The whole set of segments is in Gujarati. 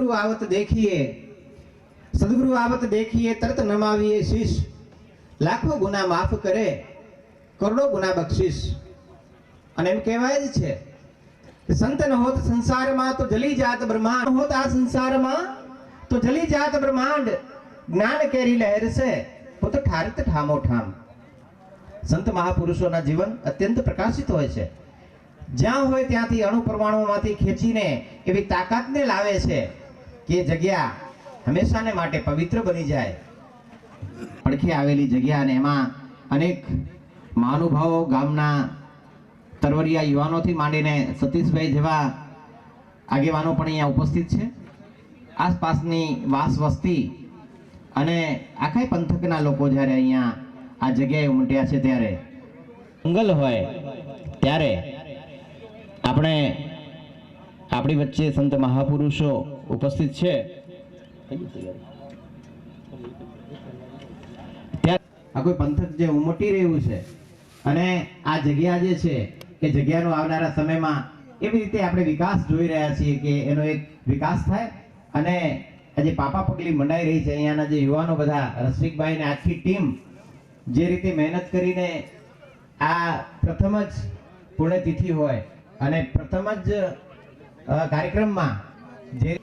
सदगुरु आवत देखिए, सदगुरु आवत देखिए तरत नमाविए शीश, लाखों गुना माफ करे करोड़ों गुना बख्शीश। અને એમ કહેવાય જ છે કે સંત ન હોત સંસારમાં તો જલી જાત બ્રહ્માંડ, હોત આ સંસારમાં તો જલી જાત બ્રહ્માંડ, જ્ઞાન કેરી લહેર છે પોતે ઠારત ઠામો ઠામ। સંત મહાપુરુષોના જીવન અત્યંત પ્રકાશિત હોય છે, જ્યાં હોય ત્યાંથી અણુ પરમાણુમાંથી ખેંચીને એવી તાકાતને લાવે છે કે જગ્યા હંમેશાને માટે પવિત્ર બની જાય। પડખે આવેલી જગ્યા અને એમાં અનેક મહાનુભાવો, ગામના તરવરિયા યુવાનોથી માંડીને સતીશભાઈ જેવા આગેવાનો પણ અહીંયા ઉપસ્થિત છે। આસપાસની વાસ વસ્તી અને આખા પંથકના લોકો જ્યારે અહીંયા આ જગ્યાએ ઉમટ્યા છે ત્યારે મંગલ હોય ત્યારે આપણે આપણી વચ્ચે સંત મહાપુરુષો ઉપસ્થિત છે। આ કોઈ પંથક જે ઉમટી રહ્યું છે અને આ જગ્યા જે છે કે જગ્યાનો આવનારા સમયમાં એવી રીતે આપણે વિકાસ જોઈ રહ્યા છીએ કે એનો એક વિકાસ થાય। અને આજે પાપા પગલી મંડાઈ રહી છે, અહીંયાના જે યુવાનો બધા, રસિકભાઈ ને આખી ટીમ જે રીતે મહેનત કરીને આ પ્રથમ જ પુણ્યતિથિ હોય અને પ્રથમ જ કાર્યક્રમમાં જે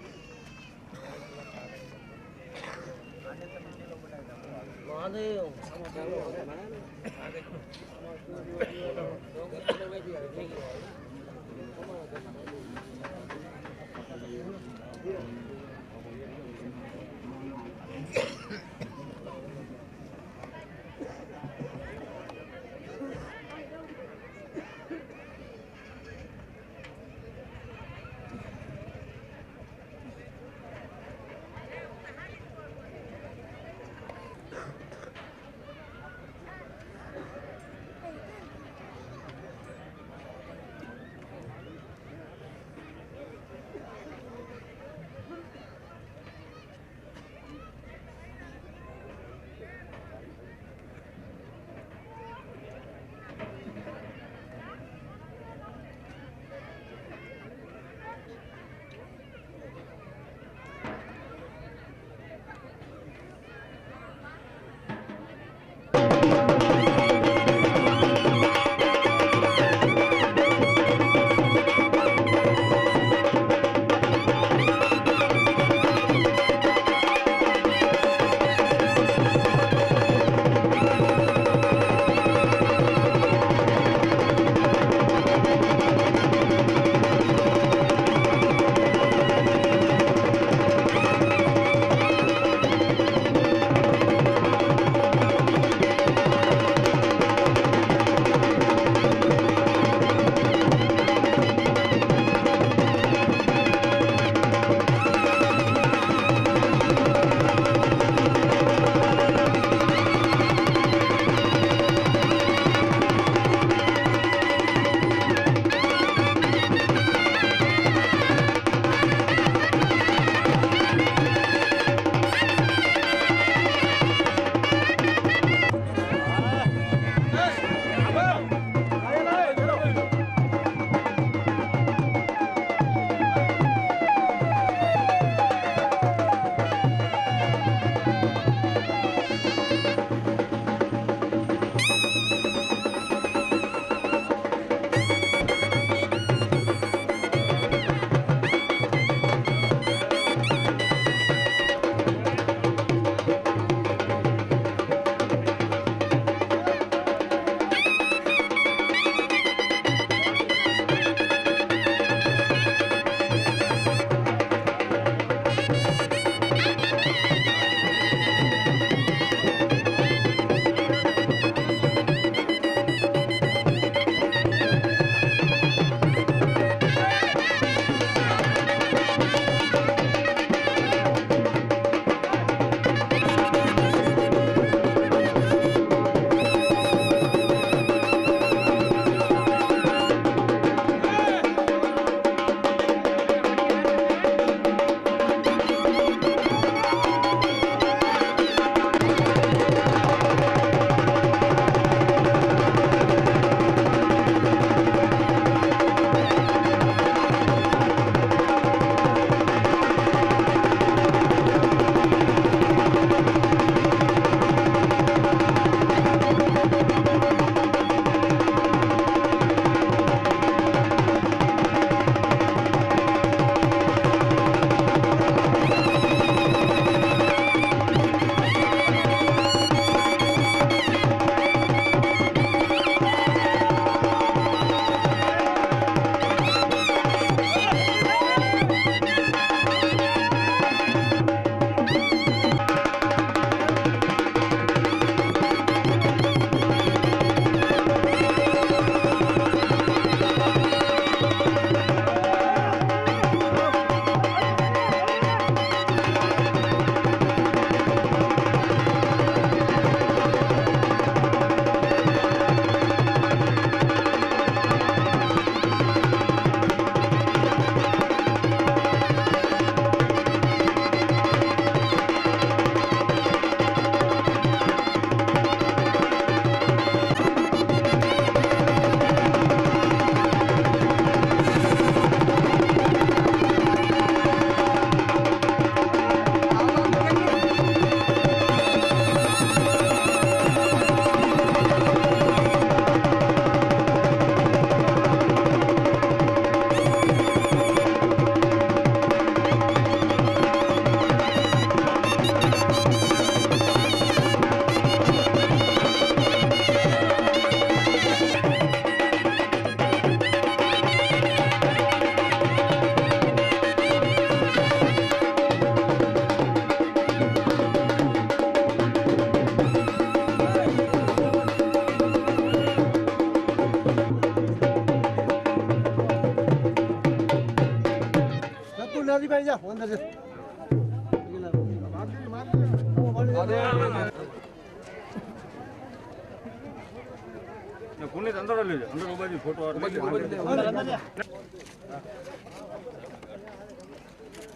પુનિત અંદર લેજો, અંદર ઉભાજી ફોટો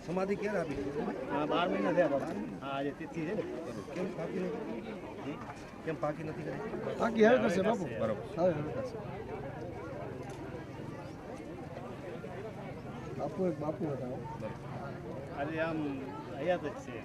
સમાધિ ક્યારે આપી? 12 મહિના થયા બાબા. હા, આજે તિથિ છે ને. કેમ પાકી નથી? કેમ પાકી નથી કરી? બાકી હેર કરશે બાપુ. બરોબર. હવે હેર કરશે. બાપુ એક બાપુ હતા. આજે આમ હયાત જ છે.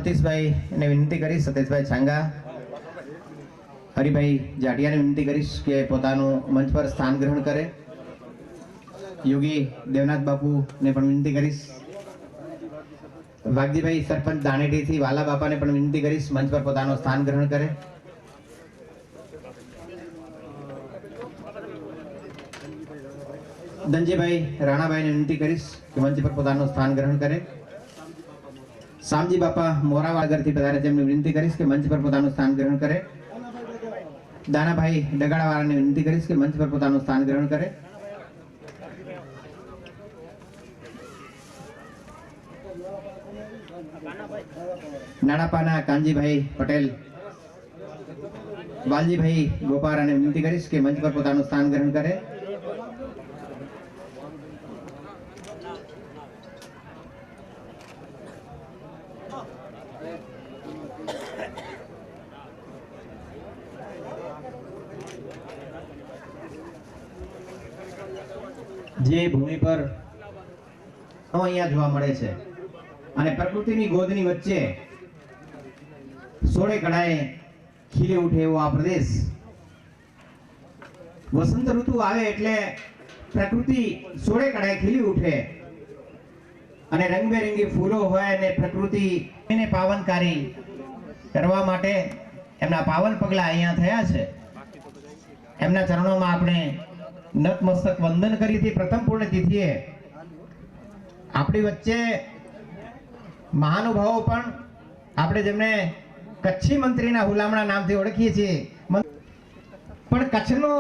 સતીશભાઈ ને વિનંતી કરીશ, સતીશભાઈ છાંગા, હરિભાઈ જાટિયાને વિનંતી કરીશ કે પોતાનું મંચ પર સ્થાન ગ્રહણ કરે. યોગી દેવનાથ બાપુને પણ વિનંતી કરીશ. વાઘજીભાઈ સરપંચ દાણેટીથી વાલા બાપાને પણ વિનંતી કરીશ મંચ પર પોતાનું સ્થાન ગ્રહણ કરે. ધનજીભાઈ રાણાભાઈને વિનંતી કરીશ કે મંચ પર પોતાનું સ્થાન ગ્રહણ કરે. શામજી બાપા મોરાવાગરથી પધારે છે, એમને વિનંતી કરીશ કે મંચ પર પોતાનું સ્થાન ગ્રહણ કરે. દાનાભાઈ ડગાડાવાળાને વિનંતી કરીશ કે મંચ પર પોતાનું સ્થાન ગ્રહણ કરે. નાણાપાના કાનજીભાઈ પટેલ, વાલજીભાઈ ગોપારાને વિનંતી કરીશ કે મંચ પર પોતાનું સ્થાન ગ્રહણ કરે. જે ભૂમિ પર અહીંયા જોવા મળે છે અને પ્રકૃતિની ગોદની વચ્ચે સોળે કળાએ ખીલી ઉઠે એવો આ પ્રદેશ. વસંત ઋતુ આવે એટલે પ્રકૃતિ સોળે કળાએ ખીલી ઉઠે અને રંગબેરંગી ફૂલો હોય અને પ્રકૃતિને પાવનકારી કરવા માટે એમના પાવન પગલા અહીંયા થયા છે. એમના ચરણોમાં આપણે નતમસ્તક વંદન કરી હતી. પ્રથમ પૂર્ણ તિથિએ આપણી વચ્ચે મહાનુભાવો પણ આપણે જેમને કચ્છી મંત્રીના હુલામણા નામથી ઓળખીએ છીએ, પણ કચ્છનો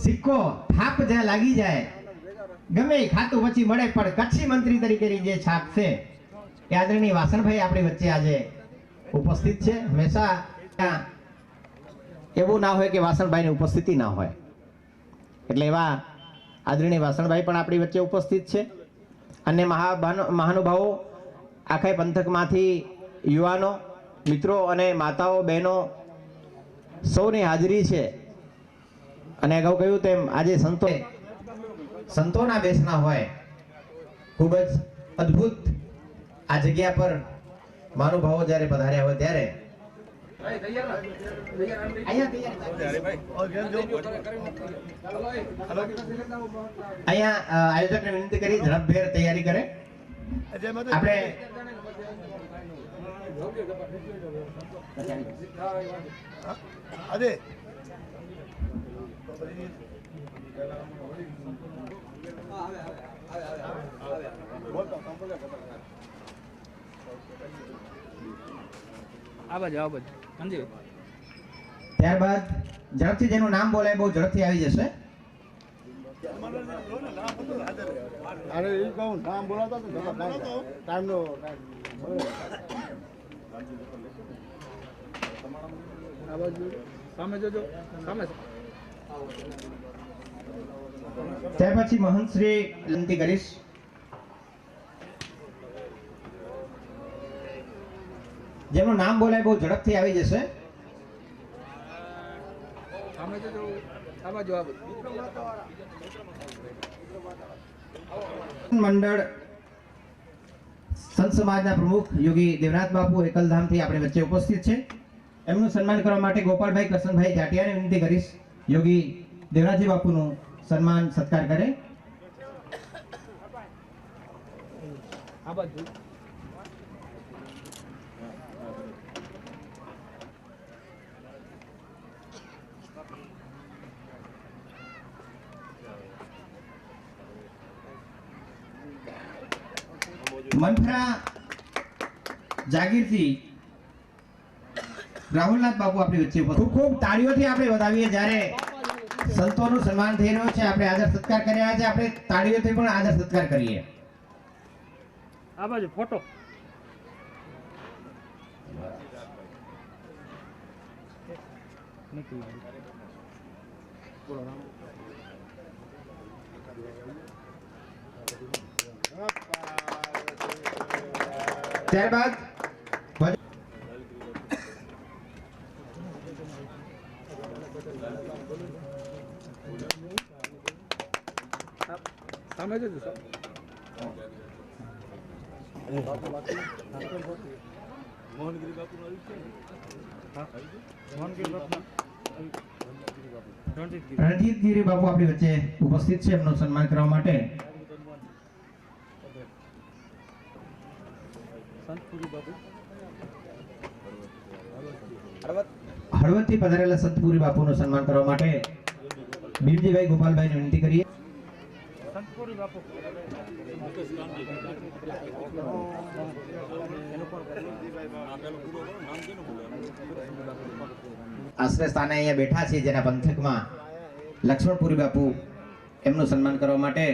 સિક્કો થાપ જ્યાં લાગી જાય ગમે એ ખાતું પછી મળે, પણ કચ્છી મંત્રી તરીકેની જે છાપ છે એ આદરણીય વાસણભાઈ આપણી વચ્ચે આજે ઉપસ્થિત છે. હંમેશા એવું ના હોય કે વાસણભાઈની ઉપસ્થિતિ ના હોય, એટલે એવા આદરણીય વાસણભાઈ પણ આપણી વચ્ચે ઉપસ્થિત છે. અને મહાનુભાવો આખા પંથકમાંથી યુવાનો, મિત્રો અને માતાઓ, બહેનો સૌની હાજરી છે. અને અગાઉ કહ્યું તેમ આજે સંતોના બેસના હોય, ખૂબ જ અદ્ભુત આ જગ્યા પર મહાનુભાવો જ્યારે પધાર્યા હોય ત્યારે અહીંયા આયોજકને વિનંતી કરી ઝડપભેર તૈયારી કરે. આપણે અરે ત્યારબાદ ઝડપથી જેનું નામ બોલાય બહુ ઝડપથી આવી જશે. અરે એ કહું નામ બોલાતા તો ટાઈમનો સામે જોજો સામે. ત્યાર પછી મહંત શ્રી વિનંતી કરીશ. જેનું નામ બોલાય બહુ ઝડપથી આવી જશે. સામે જોજો સામે જો મંડળ સંત સમાજના પ્રમુખ યોગી દેવનાથ બાપુ એકલધામથી આપણી વચ્ચે ઉપસ્થિત છે. એમનું સન્માન કરવા માટે ગોપાલભાઈ કરશનભાઈ જાટિયાને વિનંતી કરીશ યોગી દેવનાથજી બાપુનું સન્માન સત્કાર કરે. આ બાજુ મનફરા જાગીરથી રાહુલનાથ બાપુ આપણી વચ્ચે ખૂબ ખૂબ તાળીઓથી આપણે વધાવીએ. જ્યારે સંતોનું સન્માન થઈ રહ્યું છે, આપણે આદર સત્કાર કરી રહ્યા છે, આપણે તાળીઓથી પણ આદર સત્કાર કરીએ. આ બાજુ ફોટો ત્યારબાદ સામે જોજો મોહનગીરી બાપુ રણજીત ગીરી બાપુ આપણી વચ્ચે ઉપસ્થિત છે. એમનું સન્માન કરવા માટે હળવદથી પધારેલા સંતપુરી બાપુનું સન્માન કરવા માટે ભીમજીભાઈ ગોપાલભાઈને વિનંતી કરીએ. સંતપુરી બાપુ આશ્રય સ્થાને અહીંયા બેઠા છે જેના પંથકમાં લક્ષ્મણપુરી બાપુ, એમનું સન્માન કરવા માટે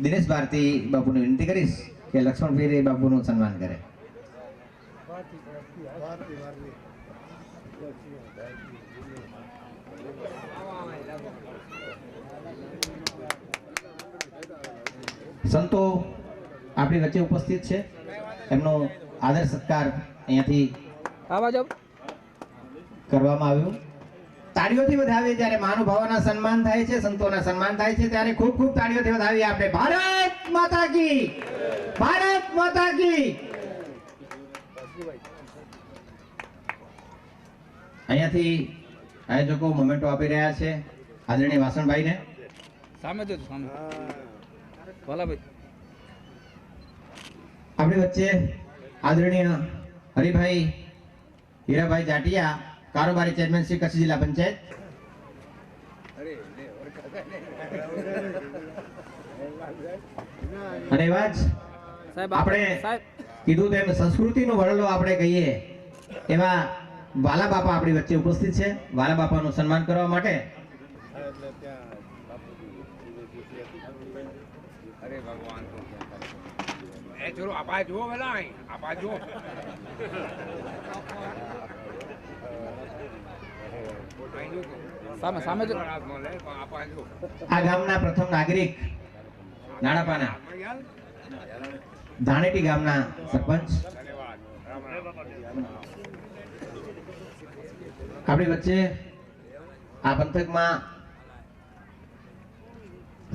દિનેશ ભારતી બાપુને વિનંતી કરીશ કે લક્ષ્મણપુરી બાપુનું સન્માન કરે. સંતો આપણી વચ્ચે ઉપસ્થિત છે, એમનો આદર સત્કાર અહીંયાથી આ બાજુ કરવામાં આવ્યું. તાળીઓથી વધાવીએ. જ્યારે મહાનુભાવોના સન્માન થાય છે, સંતોના સન્માન થાય છે, ત્યારે ખૂબ ખૂબ તાળીઓથી વધાવીએ આપણે. ભારત માતા કી, ભારત માતા કી. અહીંયાથી આયોજકો મોમેન્ટો આપી રહ્યા છે આદરણીય વાસણભાઈને. સામે જોજો સામે વાલાભાઈ. આપણી વચ્ચે આદરણીય હરિભાઈ હીરાભાઈ જાટિયા, કારોબારી ચેરમેન શ્રી કચ્છ જિલ્લા પંચાયત. અને એવા જ આપણે કીધું તેમ સંસ્કૃતિનો વડલો આપણે કહીએ એવા વાલા બાપા આપણી વચ્ચે ઉપસ્થિત છે. વાલા બાપાનું સન્માન કરવા માટે અરે ભગવાન એ ચલો આપા જો વેલા આપા જો સામે સામે જો આપા જો આ ગામના પ્રથમ નાગરિક નાણાપાના ધાણેટી ગામના સરપંચ ધન્યવાદ રામ રામ આપણી વચ્ચે આ પંથકમાં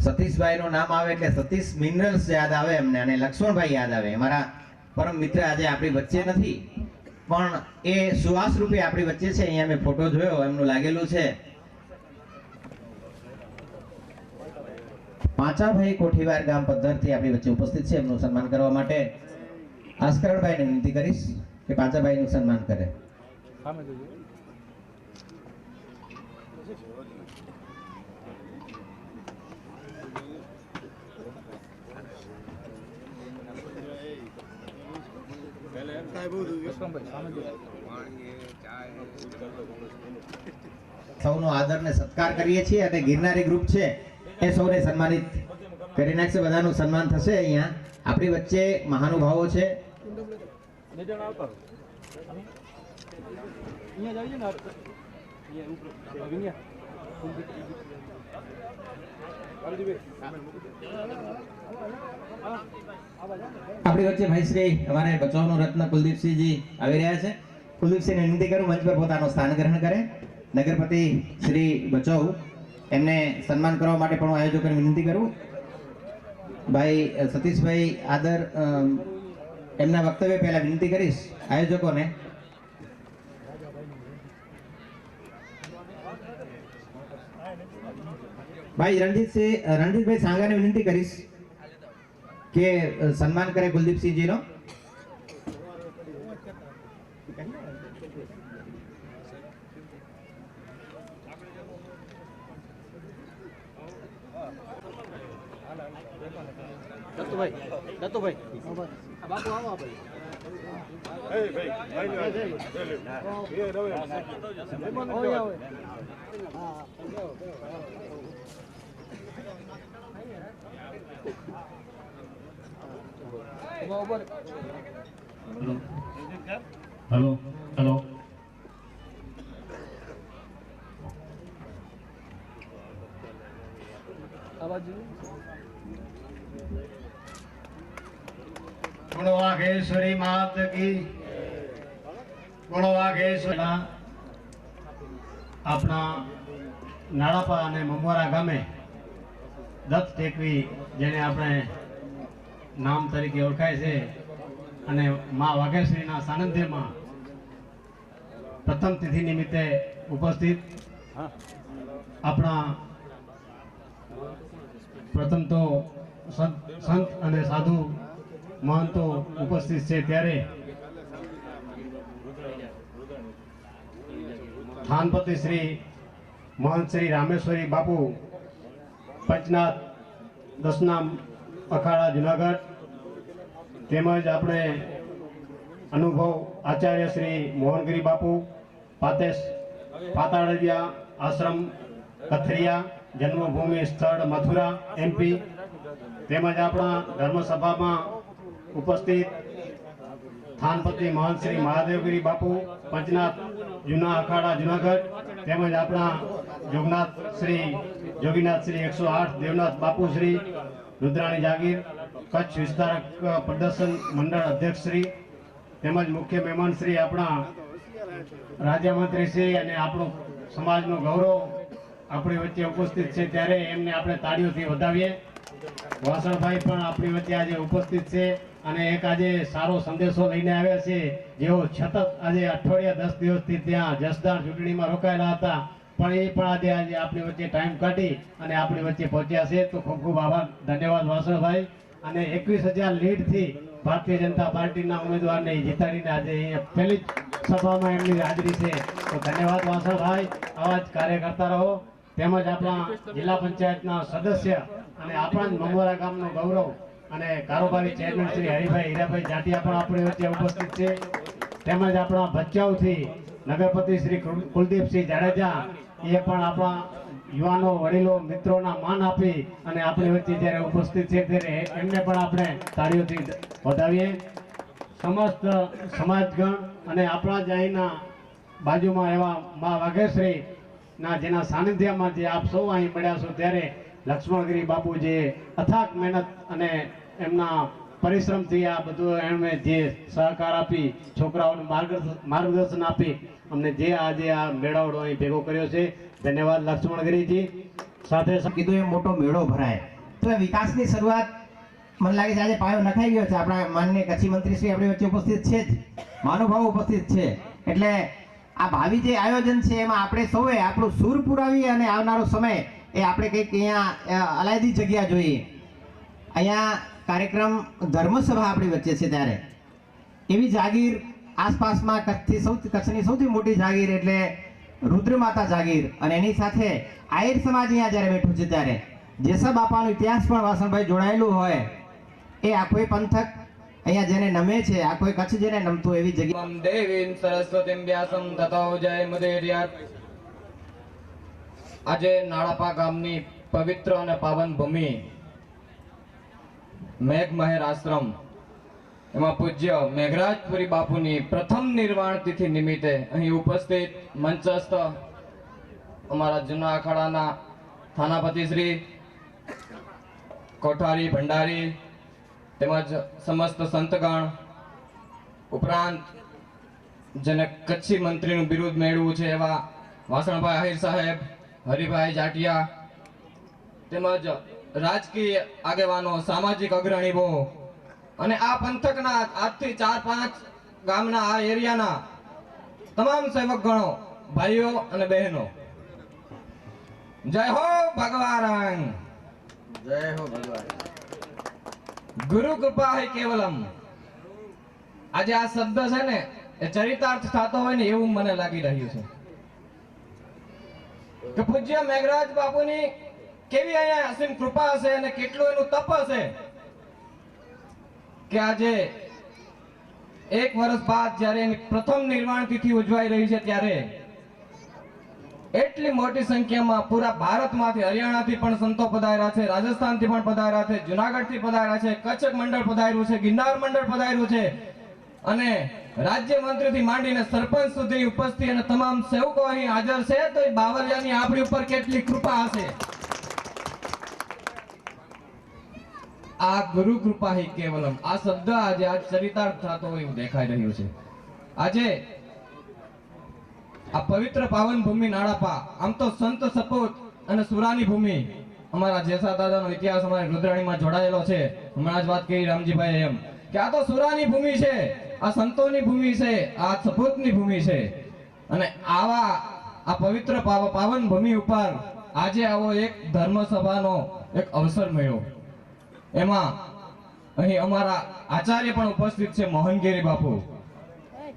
સતીશભાઈનું નામ આવે એટલે સતીશ મિનરલ્સ યાદ આવે એમને અને લક્ષ્મણભાઈ યાદ આવે. અમારા પરમ મિત્ર આજે આપણી વચ્ચે નથી, પણ એ સુવાસ રૂપે આપણી વચ્ચે છે. અહીંયા મેં ફોટો જોયો, એમનું લાગેલું છે. પાંચાભાઈ કોઠીવાર ગામ પદ્ધરથી આપણી વચ્ચે ઉપસ્થિત છે. એમનું સન્માન કરવા માટે આસ્કરણભાઈને વિનંતી કરીશ કે પાંચાભાઈનું સન્માન કરે. સામે જોજો. લક્ષ્મણભાઈ સામે જોજો. પાણી ચાય સૌનો આદર ને સત્કાર કરીએ છીએ અને ગિરનારી ગ્રુપ છે એ સૌને સન્માનિત કરી નાખશે. બધાનું સન્માન થશે. અહીંયા આપણી વચ્ચે મહાનુભાવો છે. બે જણ આવતા રહો. અહીંયા જ આવીએ ને અહીંયા ઉપર વિન્યા આપણી વચ્ચે ભાઈ શ્રી અમારે બચાવનું રત્ન કુલદીપસિંહજી આવી રહ્યા છે. કુલદીપસિંહને વિનંતી કરું મંચ પર પોતાનું સ્થાન ગ્રહણ કરે. નગરપતિ શ્રી બચાવ એમને સન્માન કરવા માટે પણ હું આયોજકોને વિનંતી કરું. ભાઈ સતીશભાઈ આદર એમના વક્તવ્ય પહેલા વિનંતી કરીશ આયોજકોને. ભાઈ રણજીતભાઈ સાંગાને વિનંતી કરીશ કે સન્માન કરે કુલદીપસિંહજીનો. દત્તુભાઈ આ બાપુ આવો આપણે. હેલો હેલો આ બાજુ બોલો વાઘેશ્વરી માત કી. બોલો વાઘેશ્વરી. આપણા નાળાપા અને મમવારા ગામે દત્ત ટેકરી જેને આપણે નામ તરીકે ઓળખાય છે અને મા વાઘેશ્વરીના સાનિધ્યમાં પ્રથમ તિથિ નિમિત્તે ઉપસ્થિત આપણા પ્રથમ તો સંત અને સાધુ મહંતો ઉપસ્થિત છે. ત્યારે થાનપતિ શ્રી મહંત શ્રી રામેશ્વરી બાપુ પંચનાથ દસનામ અખાડા જુનાગઢ, તેમજ આપણે અનુભવ આચાર્ય શ્રી મોહનગીરી બાપુ પાતાળિયા આશ્રમ કથરિયા, જન્મભૂમિ સ્થળ મથુરા MP, તેમજ આપણા ધર્મસભામાં ઉપસ્થિત થાનપતિ મહંત શ્રી મહાદેવગીરી બાપુ પંચનાથ જૂના અખાડા જુનાગઢ, તેમજ આપણા જોગનાથ શ્રી 108 દેવનાથ બાપુ શ્રી રુદ્રાણી જાગીર કચ્છ વિસ્તારક પ્રદર્શન મંડળ અધ્યક્ષ શ્રી, તેમજ મુખ્ય મહેમાન શ્રી આપણા રાજ્યમંત્રી શ્રી અને આપણું સમાજનું ગૌરવ આપણી વચ્ચે ઉપસ્થિત છે. ત્યારે એમને આપણે તાળીઓથી વધાવીએ. વાસણભાઈ પણ આપણી વચ્ચે આજે ઉપસ્થિત છે અને એક આજે સારો સંદેશો લઈને આવ્યા છે. જેઓ સતત આજે અઠવાડિયા 10 દિવસથી ત્યાં જસદણ ચૂંટણીમાં રોકાયેલા હતા, પણ એ પણ આજે આપણી વચ્ચે ટાઈમ કાઢી અને આપણી વચ્ચે પહોંચ્યા છે. તો ખૂબ ખૂબ આભાર, ધન્યવાદ વાસણભાઈ. અને 21,000 લીડથી ભારતીય જનતા પાર્ટીના ઉમેદવારને જીતાડીને આજે અહીંયા પહેલી જ સભામાં એમની હાજરી છે. તો ધન્યવાદ વાસણભાઈ. આવા જ કાર્ય કરતા રહો. તેમજ આપણા જિલ્લા પંચાયતના સદસ્ય અને આપણા જ મમવારા ગામનો ગૌરવ અને કારોબારી ચેરમેન શ્રી હરિભાઈ હીરાભાઈ જાટિયા પણ આપણી વચ્ચે ઉપસ્થિત છે. તેમજ આપણા ભચાઉથી નગરપતિ શ્રી કુલદીપસિંહ જાડેજા, એ પણ આપણા યુવાનો વડીલો મિત્રોના માન આપી અને આપણી વચ્ચે જ્યારે ઉપસ્થિત છે ત્યારે એમને પણ આપણે તાળીઓથી વધાવીએ. સમસ્ત સમાજગણ અને આપણા જ અહીંના બાજુમાં એવા મા વાઘેશ્વરી ના જેના સાનિધ્યમાં જે આપ સૌ અહીં મળ્યા છો, ત્યારે લક્ષ્મણગીરી બાપુ જે અથાક મહેનત અને એમના પરિશ્રમથી આ બધું એમણે જે સહકાર આપી છોકરાઓને માર્ગદર્શન આપી અમને જે આજે આ મેળાવડો અહીં ભેગો કર્યો છે. ધન્યવાદ લક્ષ્મણગીરીજી. સાથે કીધું એ મોટો મેળો ભરાય તો એ વિકાસની શરૂઆત મને લાગે છે આજે પાયો નખાઈ ગયો છે. આપણા માનનીય કચ્છી મંત્રી શ્રી આપણી વચ્ચે ઉપસ્થિત છે જ, મહાનુભાવો ઉપસ્થિત છે. એટલે આ ભાવિ જે આયોજન છે એમાં આપણે સૌએ આપણું સૂર પુરાવી અને આવનારો સમય એ આપણે કંઈક અહીંયા અલાયદી જગ્યા જોઈએ. અહીંયા કાર્યક્રમ ધર્મસભા આપણી વચ્ચે છે ત્યારે એવી જાગીર આસપાસમાં કચ્છની સૌથી મોટી જાગીર એટલે રુદ્રમાતા જાગીર અને એની સાથે આહિર સમાજ અહીંયા જ્યારે બેઠું છે ત્યારે જેસા બાપાનો ઇતિહાસ પણ વાસણભાઈ જોડાયેલું હોય એ આખો પંથક અહીંયા જેને નમે છે, આખો કચ્છ જેને નમતું એવી જગ્યા. દેવીમ સરસ્વતીમ વ્યાસમ તથો જય મુદેરિયાત. આજે નાળાપા ગામની પવિત્ર અને પાવન ભૂમિ મેઘમહેર આશ્રમ એમાં પૂજ્ય મેઘરાજપુરી બાપુની પ્રથમ નિર્વાણ તિથિ નિમિત્તે અહીં ઉપસ્થિત મંચસ્થ અમારા જૂના અખાડાના થાનાપતિ શ્રી કોઠારી ભંડારી તેમજ સમસ્ત સંતગણ ઉપરાંત જેને કચ્છી મંત્રીનું બિરુદ મેળવ્યું છે એવા વાસણભાઈ આહિર સાહેબ, હરિભાઈ જાટિયા તેમજ રાજકીય આગેવાનો, સામાજિક અગ્રણીઓ અને આ પંથકના આજથી 4-5 ગામના આ એરિયાના તમામ સેવકગણો, ભાઈઓ અને બહેનો, જય હો ભગવાન, જય હો ભગવાન. ગુરુ કૃપા હૈ કેવલમ. આજે આ શબ્દ છે ને એ ચરિતાર્થ થતો હોય ને એવું મને લાગી રહ્યું છે કે પૂજ્ય મેઘરાજ બાપુની કેવી અહીંયા અસીમ કૃપા હશે અને કેટલું એનું તપ હશે કે આજે 1 વર્ષ બાદ જ્યારે એની પ્રથમ નિર્વાણ તિથિ ઉજવાઈ રહી છે ત્યારે એટલી મોટી સંખ્યામાં પૂરા ભારતમાંથી, હરિયાણાથી પણ સંતો પધાર્યા છે, રાજસ્થાનથી પણ પધાર્યા છે, જુનાગઢથી પધાર્યા છે, કચ્છ મંડળ પધાર્યું છે, ગિરનાર મંડળ પધાર્યું છે અને રાજ્ય મંત્રીથી માંડીને સરપંચ સુધી ઉપસ્થિત અને તમામ સેવકો અહીં હાજર છે. તો એ બાવળિયાની આપણી ઉપર કેટલી કૃપા હશે. આ ગુરુ કૃપા હી કેવલમ આ શબ્દ આજે આ ચરિતાર્થ થતો હોય એવું દેખાઈ રહ્યું છે. આજે આ પવિત્ર પાવન ભૂમિ નાળાપા આમ તો સંત સપૂત અને સુરાની ભૂમિ, અમારા જેસા દાદાનો ઇતિહાસ અમારી રુદ્રાણીમાં જોડાયેલો છે. હમણાં જ વાત કરી રામજીભાઈ એમ કે આ તો સુરાની ભૂમિ છે, આ સંતોની ભૂમિ છે, આ સપૂતની ભૂમિ છે અને આવા આ પવિત્ર પાવન ભૂમિ ઉપર આજે આવો એક ધર્મસભાનો એક અવસર મળ્યો. એમાં અહીં અમારા આચાર્ય પણ ઉપસ્થિત છે, મોહનગીરી બાપુ,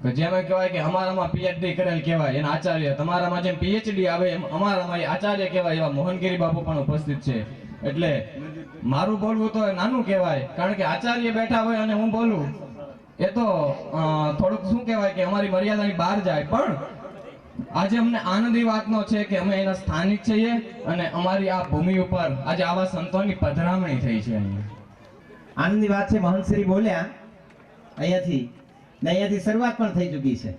કે જેમ કહેવાય કે અમારામાં પીએચડી કરેલ કહેવાય એના આચાર્ય, તમારામાં જેમ પીએચડી આવે એમ અમારામાં આચાર્ય કહેવાય એવા મોહનગીરી બાપુ પણ ઉપસ્થિત છે. એટલે મારું બોલવું તો નાનું કહેવાય, કારણ કે આચાર્ય બેઠા હોય અને હું બોલું એ તો થોડુંક શું કહેવાય કે અમારી મર્યાદાની બહાર જાય. પણ આજે અમને આનંદની વાતનો છે કે અમે એના સ્થાનિક છીએ અને અમારી આ ભૂમિ ઉપર આજે આવા સંતોની પધરામણી થઈ છે. અહીંયા આનંદની વાત છે, મહંતશ્રી બોલ્યા અહીંયાથી ને અહીંયાથી શરૂઆત પણ થઈ ચૂકી છે.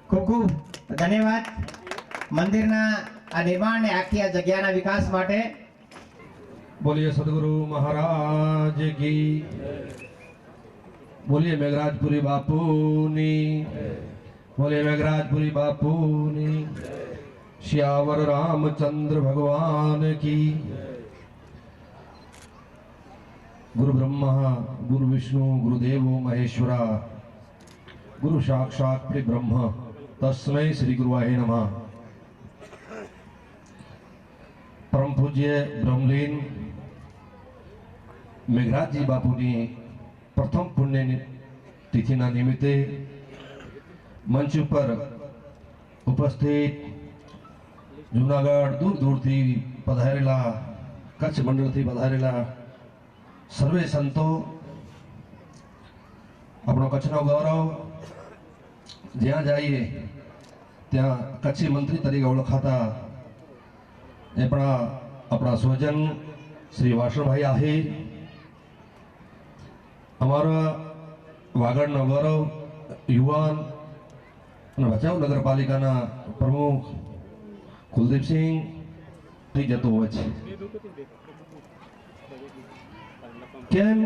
ખૂબ ખૂબ ધન્યવાદ મંદિરના આ નિર્માણ ને આખી આ જગ્યાના વિકાસ માટે. बोलिए सदगुरु महाराज की, बोलिए मेघराजपुरी बापूनी, बोलिए मेघराजपुरी बापूनी, श्यावर रामचंद्र भगवान की. गुरु ब्रह्मा गुरु विष्णु गुरुदेवो महेश्वरा, गुरु साक्षात् ब्रह्म तस्मै श्री गुरुवाय नमः. परम पूज्य ब्रह्मलीन मेघराजजी बापूनी प्रथम पुण्य तिथिना निमित्ते मंच पर उपस्थित जूनागढ़ दूर दूर थी पधारेला, कच्छ मंडल थी पधारेला सर्वे संतो, अपनो कच्छनो गौरव ज्यां जाइए त्या कच्छी मंत्री तरीके ओळखाता अपना स्वजन श्री वासणभाई आहिर, अमारा वागड़ना गौरव युवान भचाऊ नगरपालिका प्रमुख कुलदीप सिंह थी जतो होय छे. केम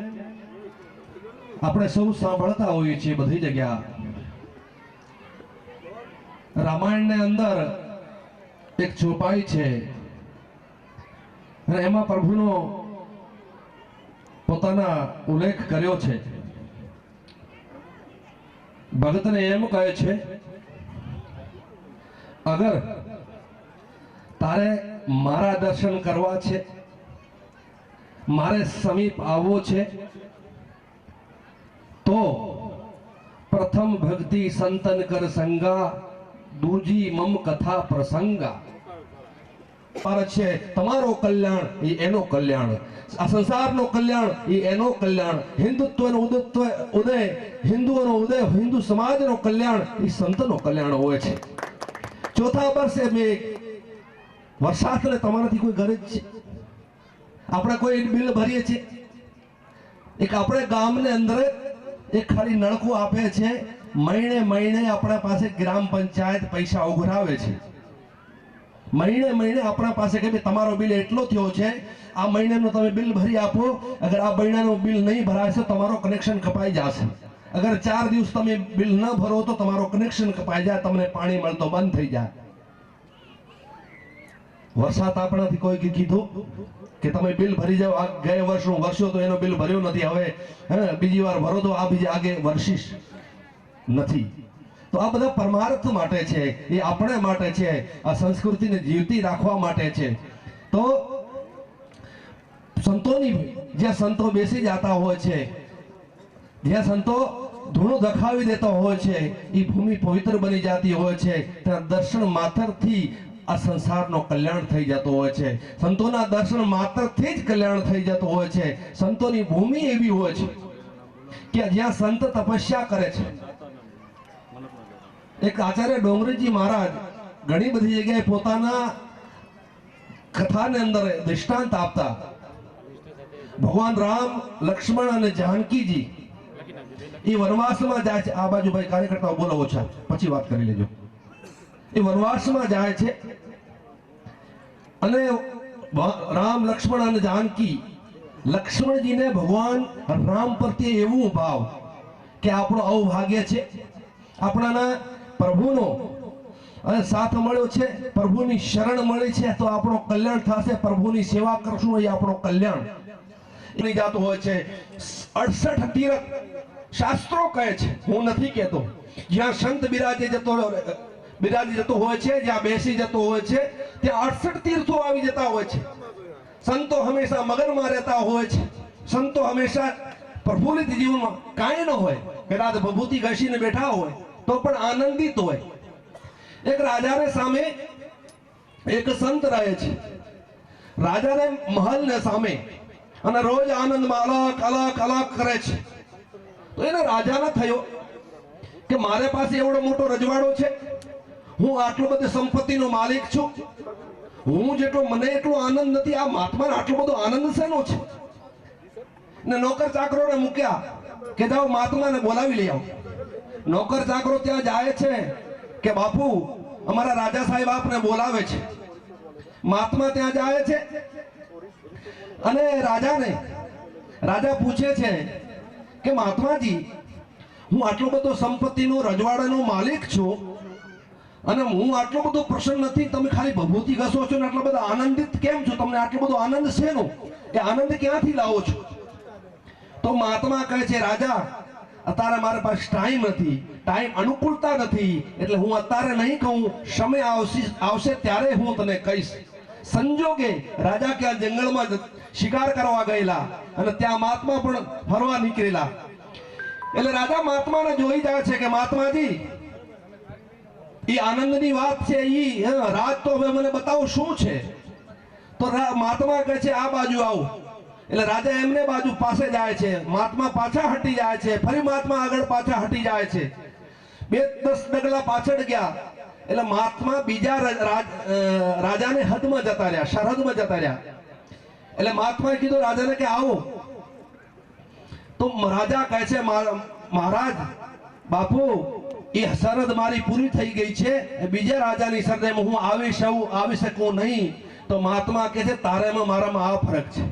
આપણે સૌ સાંભળતા હોઈએ છીએ બધી જગ્યા. રામાયણની અંદર એક ચોપાઈ છે અને એમાં પ્રભુનો પોતાના ઉલ્લેખ કર્યો છે. ભગતને એમ કહે છે, અગર તારે મારા દર્શન કરવા છે, મારે સમીપ આવવો છે, તો પ્રથમ ભક્તિ સંતન કર સંગા, દૂજી મમ કથા પ્રસંગા. પર છે તમારો કલ્યાણ એ એનો કલ્યાણ, આ સંસારનો કલ્યાણ એ એનો કલ્યાણ, હિન્દુત્વનો ઉદય હિન્દુઓનો ઉદય, હિન્દુ સમાજનો કલ્યાણ એ સંતનો કલ્યાણ હોય છે. ચોથા વર્ષે મેં વરસાદને તમારાથી કોઈ ગરજ છે? આપણે કોઈ બિલ ભરીએ છીએ? એક આપણે ગામને અંદર એક ખાલી નળકું આપે છે, મહિને આપણા પાસે ગ્રામ પંચાયત પૈસા ઉઘરાવે છે. મહિને આપણા પાસે કે ભાઈ તમારો બિલ એટલો થયો છે, આ મહિનાનું તમે બિલ ભરી આપો. અગર આ મહિનાનું બિલ નહીં ભરાશે તમારો કનેક્શન કપાઈ જશે. અગર 4 દિવસ તમે બિલ ન ભરો તો તમારો કનેક્શન કપાઈ જાય, તમને પાણી મળતો બંધ થઈ જાય. વરસાદ આપણાથી કોઈ કીધું કે તમે બિલ ભરી જાઓ? આ ગયા વર્ષનું વર્ષો તો એનો બિલ ભર્યો નથી, હવે બીજી વાર ભરો તો આ બીજી આગે વર્ષીશ નથી. તો આ બધા પરમાર્થ માટે છે, એ આપણે માટે છે, આ સંસ્કૃતિને જીવતી રાખવા માટે છે. તો સંતોની જ્યાં સંતો બેસી જતા હોય છે, જ્યાં સંતો ધૂણો દખાવી દેતા હોય છે, એ ભૂમિ પવિત્ર બની જતી હોય છે. ત્યાં દર્શન માત્રથી આ સંસારનો કલ્યાણ થઈ જતો હોય છે. સંતોના દર્શન માત્રથી જ કલ્યાણ થઈ જતું હોય છે. સંતોની ભૂમિ એવી હોય છે કે જ્યાં સંત તપસ્યા કરે છે. એક આચાર્ય ડોંગરીજી મહારાજ ઘણી બધી જગ્યાએ પોતાના કથાની અંદર દૃષ્ટાંત આપતા. ભગવાન રામ, લક્ષ્મણ અને જાનકીજી એ વનવાસમાં જાય છે. આ બાજુ ભાઈ કાર્યકર્તાઓ બોલો ઓછા, પછી વાત કરી લેજો. એ વનવાસમાં જાય છે અને રામ, લક્ષ્મણ અને જાનકી, લક્ષ્મણજીને ભગવાન રામ પ્રત્યે એવું ભાવ કે આપણો અવભાગ્ય છે, આપણાના પ્રભુનો અને સાથ મળ્યો છે, પ્રભુની શરણ મળી છે તો આપણો કલ્યાણ થશે, પ્રભુની સેવા કરશું એ આપણો કલ્યાણ એની જાતો હોય છે. 68 તીર્થ શાસ્ત્રો કહે છે, હું નથી કહેતો. જ્યાં સંત બિરાજી જતો હોય છે, જ્યાં બેસી જતો હોય છે, ત્યાં 68 તીર્થો આવી જતા હોય છે. સંતો હંમેશા મગનમાં રહેતા હોય છે. સંતો હંમેશા પ્રફુલ્લિત જીવનમાં કાંઈ ન હોય, કદાચ ભભૂતિ ઘસીને બેઠા હોય તો પણ આનંદિત હોય. એક રાજાને સામે એક સંત રહે છે. રાજાને મહલને સામે અને રોજ આનંદમાં અલગ કરે છે. તો એને રાજાને થયો કે મારે પાસે એવડો મોટો રજવાડો છે, હું આટલો બધો સંપત્તિનો માલિક છું, હું જેટલો મને એટલો આનંદ નથી, આ મહાત્માને આટલો બધો આનંદ શેનો છે? ને નોકર ચાકરોને મૂક્યા કે જાઓ મહાત્માને બોલાવી લઈ આવો. નોકર ચાકરો ત્યાં જાય છે કે બાપુ અમારા રાજા સાહેબ આપને બોલાવે છે. મહાત્મા ત્યાં જાય છે અને રાજા પૂછે છે કે મહાત્માજી, હું આટલો બધો સંપત્તિનો રજવાડાનો માલિક છું અને હું આટલો બધો પ્રસન્ન નથી, તમે ખાલી ભભૂતિ ઘસો છો ને આટલા બધા આનંદિત કેમ છો? તમને આટલો બધો આનંદ શેનો? એ આનંદ ક્યાંથી લાવો છો? તો મહાત્મા કહે છે, રાજા અત્યારે મારા પાસે ટાઈમ નથી, ટાઈમ અનુકૂળતા નથી, એટલે હું અત્યારે નહીં કહું, સમય આવશે ત્યારે હું તને કહીશ. સંજોગે રાજા કે જંગલમાં શિકાર કરવા ગયેલા અને ત્યાં મહાત્મા પણ ફરવા નીકળેલા. એટલે રાજા મહાત્માને જોઈ જાય છે કે મહાત્માજી, એ આનંદની વાત છે, એ રાજ તો હવે મને બતાવો શું છે? તો મહાત્મા કહે છે, આ બાજુ આવો. એટલે રાજા એમને બાજુ પાસે જાય છે, મહાત્મા પાછા હટી જાય છે, ફરી મહાત્મા આગળ પાછા હટી જાય છે. 10 ડગલા પાછળ ગયા એટલે મહાત્મા બીજા રાજાને હદમાં જતા રહ્યા, સરહદમાં જતા રહ્યા. એટલે મહાત્માએ કીધું રાજાને કે આવો. તો રાજા કહે છે, મહારાજ બાપુ, એ સરહદ મારી પૂરી થઈ ગઈ છે, બીજા રાજાની સરહદમાં હું આવી શકું નહીં. તો મહાત્મા કહે છે, તારામાં મારામાં આ ફરક છે.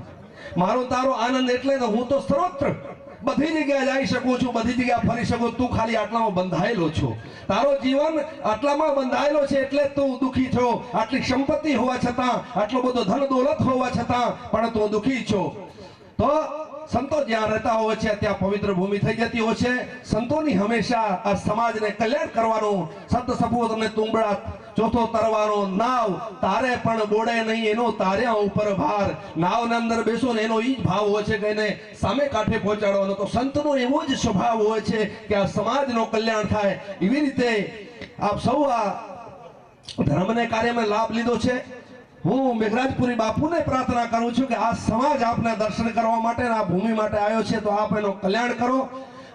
મારો તારો આનંદ એટલે હું તો સર્વત્ર બધી જગ્યાએ જઈ શકું છું, બધી જગ્યાએ ફરી શકું, તું ખાલી આટલામાં બંધાયેલો છો. તારો જીવન આટલામાં બંધાયેલો છે એટલે તું દુઃખી છો. આટલી સંપત્તિ હોવા છતાં, આટલો બધો ધન દોલત હોવા છતાં પણ તું દુઃખી છો. તો સંતો જ્યાં રહેતા હોય છે ત્યાં પવિત્ર ભૂમિ થઈ જતી હોય છે. સંતોની હંમેશા આ સમાજને કલ્યાણ કરવાનું, સંત સપૂત અને તુંબડા ચોથો તરવાનો, નાવ તારે પણ બોડે નહીં એનો તાર્યા ઉપર ભાર. નાવના અંદર બેસો ને એનો ઈ જ ભાવ હોય છે કે એને સામે કાંઠે પહોંચાડવાનો. તો સંતનો એવો જ સ્વભાવ હોય છે કે આ સમાજનો કલ્યાણ થાય. એવી રીતે આપ સૌ આ ધર્મને કાર્યમાં લાભ લીધો છે. હું મેઘરાજપુરી બાપુને પ્રાર્થના કરું છું કે આ સમાજ આપને દર્શન કરવા માટે આ ભૂમિ માટે આવ્યો છે, તો આપ એનો કલ્યાણ કરો.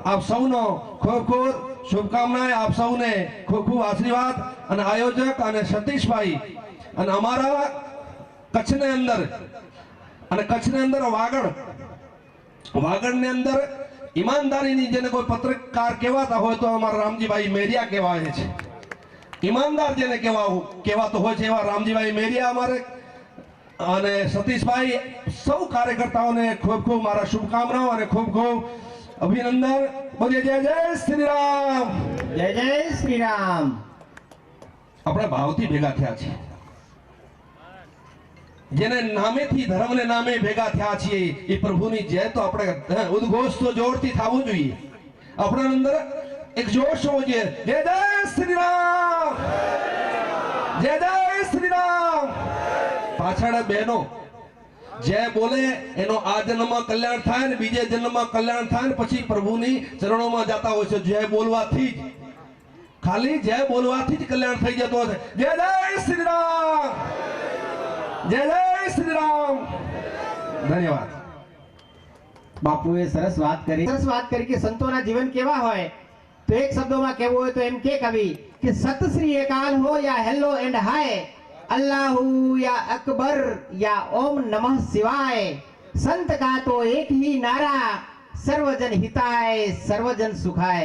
આપ સૌનો ખૂબ ખૂબ શુભકામનાએ, આપ સૌને ખૂબ ખૂબ આશીર્વાદ. અને આયોજક અને સતીશભાઈ અને અમારા કચ્છની અંદર વાગડની અંદર ઈમાનદારીની જેને કોઈ પત્રકાર કહેવાતા હોય તો અમારા રામજીભાઈ મેરિયા કહેવાય છે. ઈમાનદાર જેને કહેવાતો હોય છે એવા રામજીભાઈ મેરિયા અમારે અને સતીશભાઈ, સૌ કાર્યકર્તાઓને ખૂબ ખૂબ મારા શુભકામનાઓ અને ખૂબ ખૂબ અભિનંદન. બોલીએ જય જય શ્રી રામ. જય જય શ્રી રામ. આપણે ભાવથી ભેગા થયા છે, જેને નામેથી ધર્મને નામે ભેગા થયા છીએ એ પ્રભુની જય તો આપણે ઉદ્ઘોષ તો જોરથી થવું જોઈએ. આપણા અંદર એક જોશ હોવો જોઈએ. જય જય શ્રી રામ, જય જય શ્રી રામ. પાછળ બહેનો જય બોલે એનો આ જન્મમાં કલ્યાણ થાય ને બીજે જન્મમાં કલ્યાણ થાય ને પછી પ્રભુની ચરણોમાં જતા હોય છે. જય બોલવાથી જ, ખાલી જય બોલવાથી જ કલ્યાણ થઈ જતો હોય છે. જય જય શ્રી રામ, જય જય શ્રી રામ. ધન્યવાદ. બાપુએ સરસ વાત કરી કે સંતોના જીવન કેવા હોય. તો એક શબ્દોમાં કહેવું હોય તો એમ કે કવિ કે સત શ્રી એકાલ હો યા હેલો એન્ડ હાય, अल्लाहू या अकबर या ओम नमः शिवाय, संत का तो एक ही नारा, सर्वजन हिताय सर्वजन सुखाय.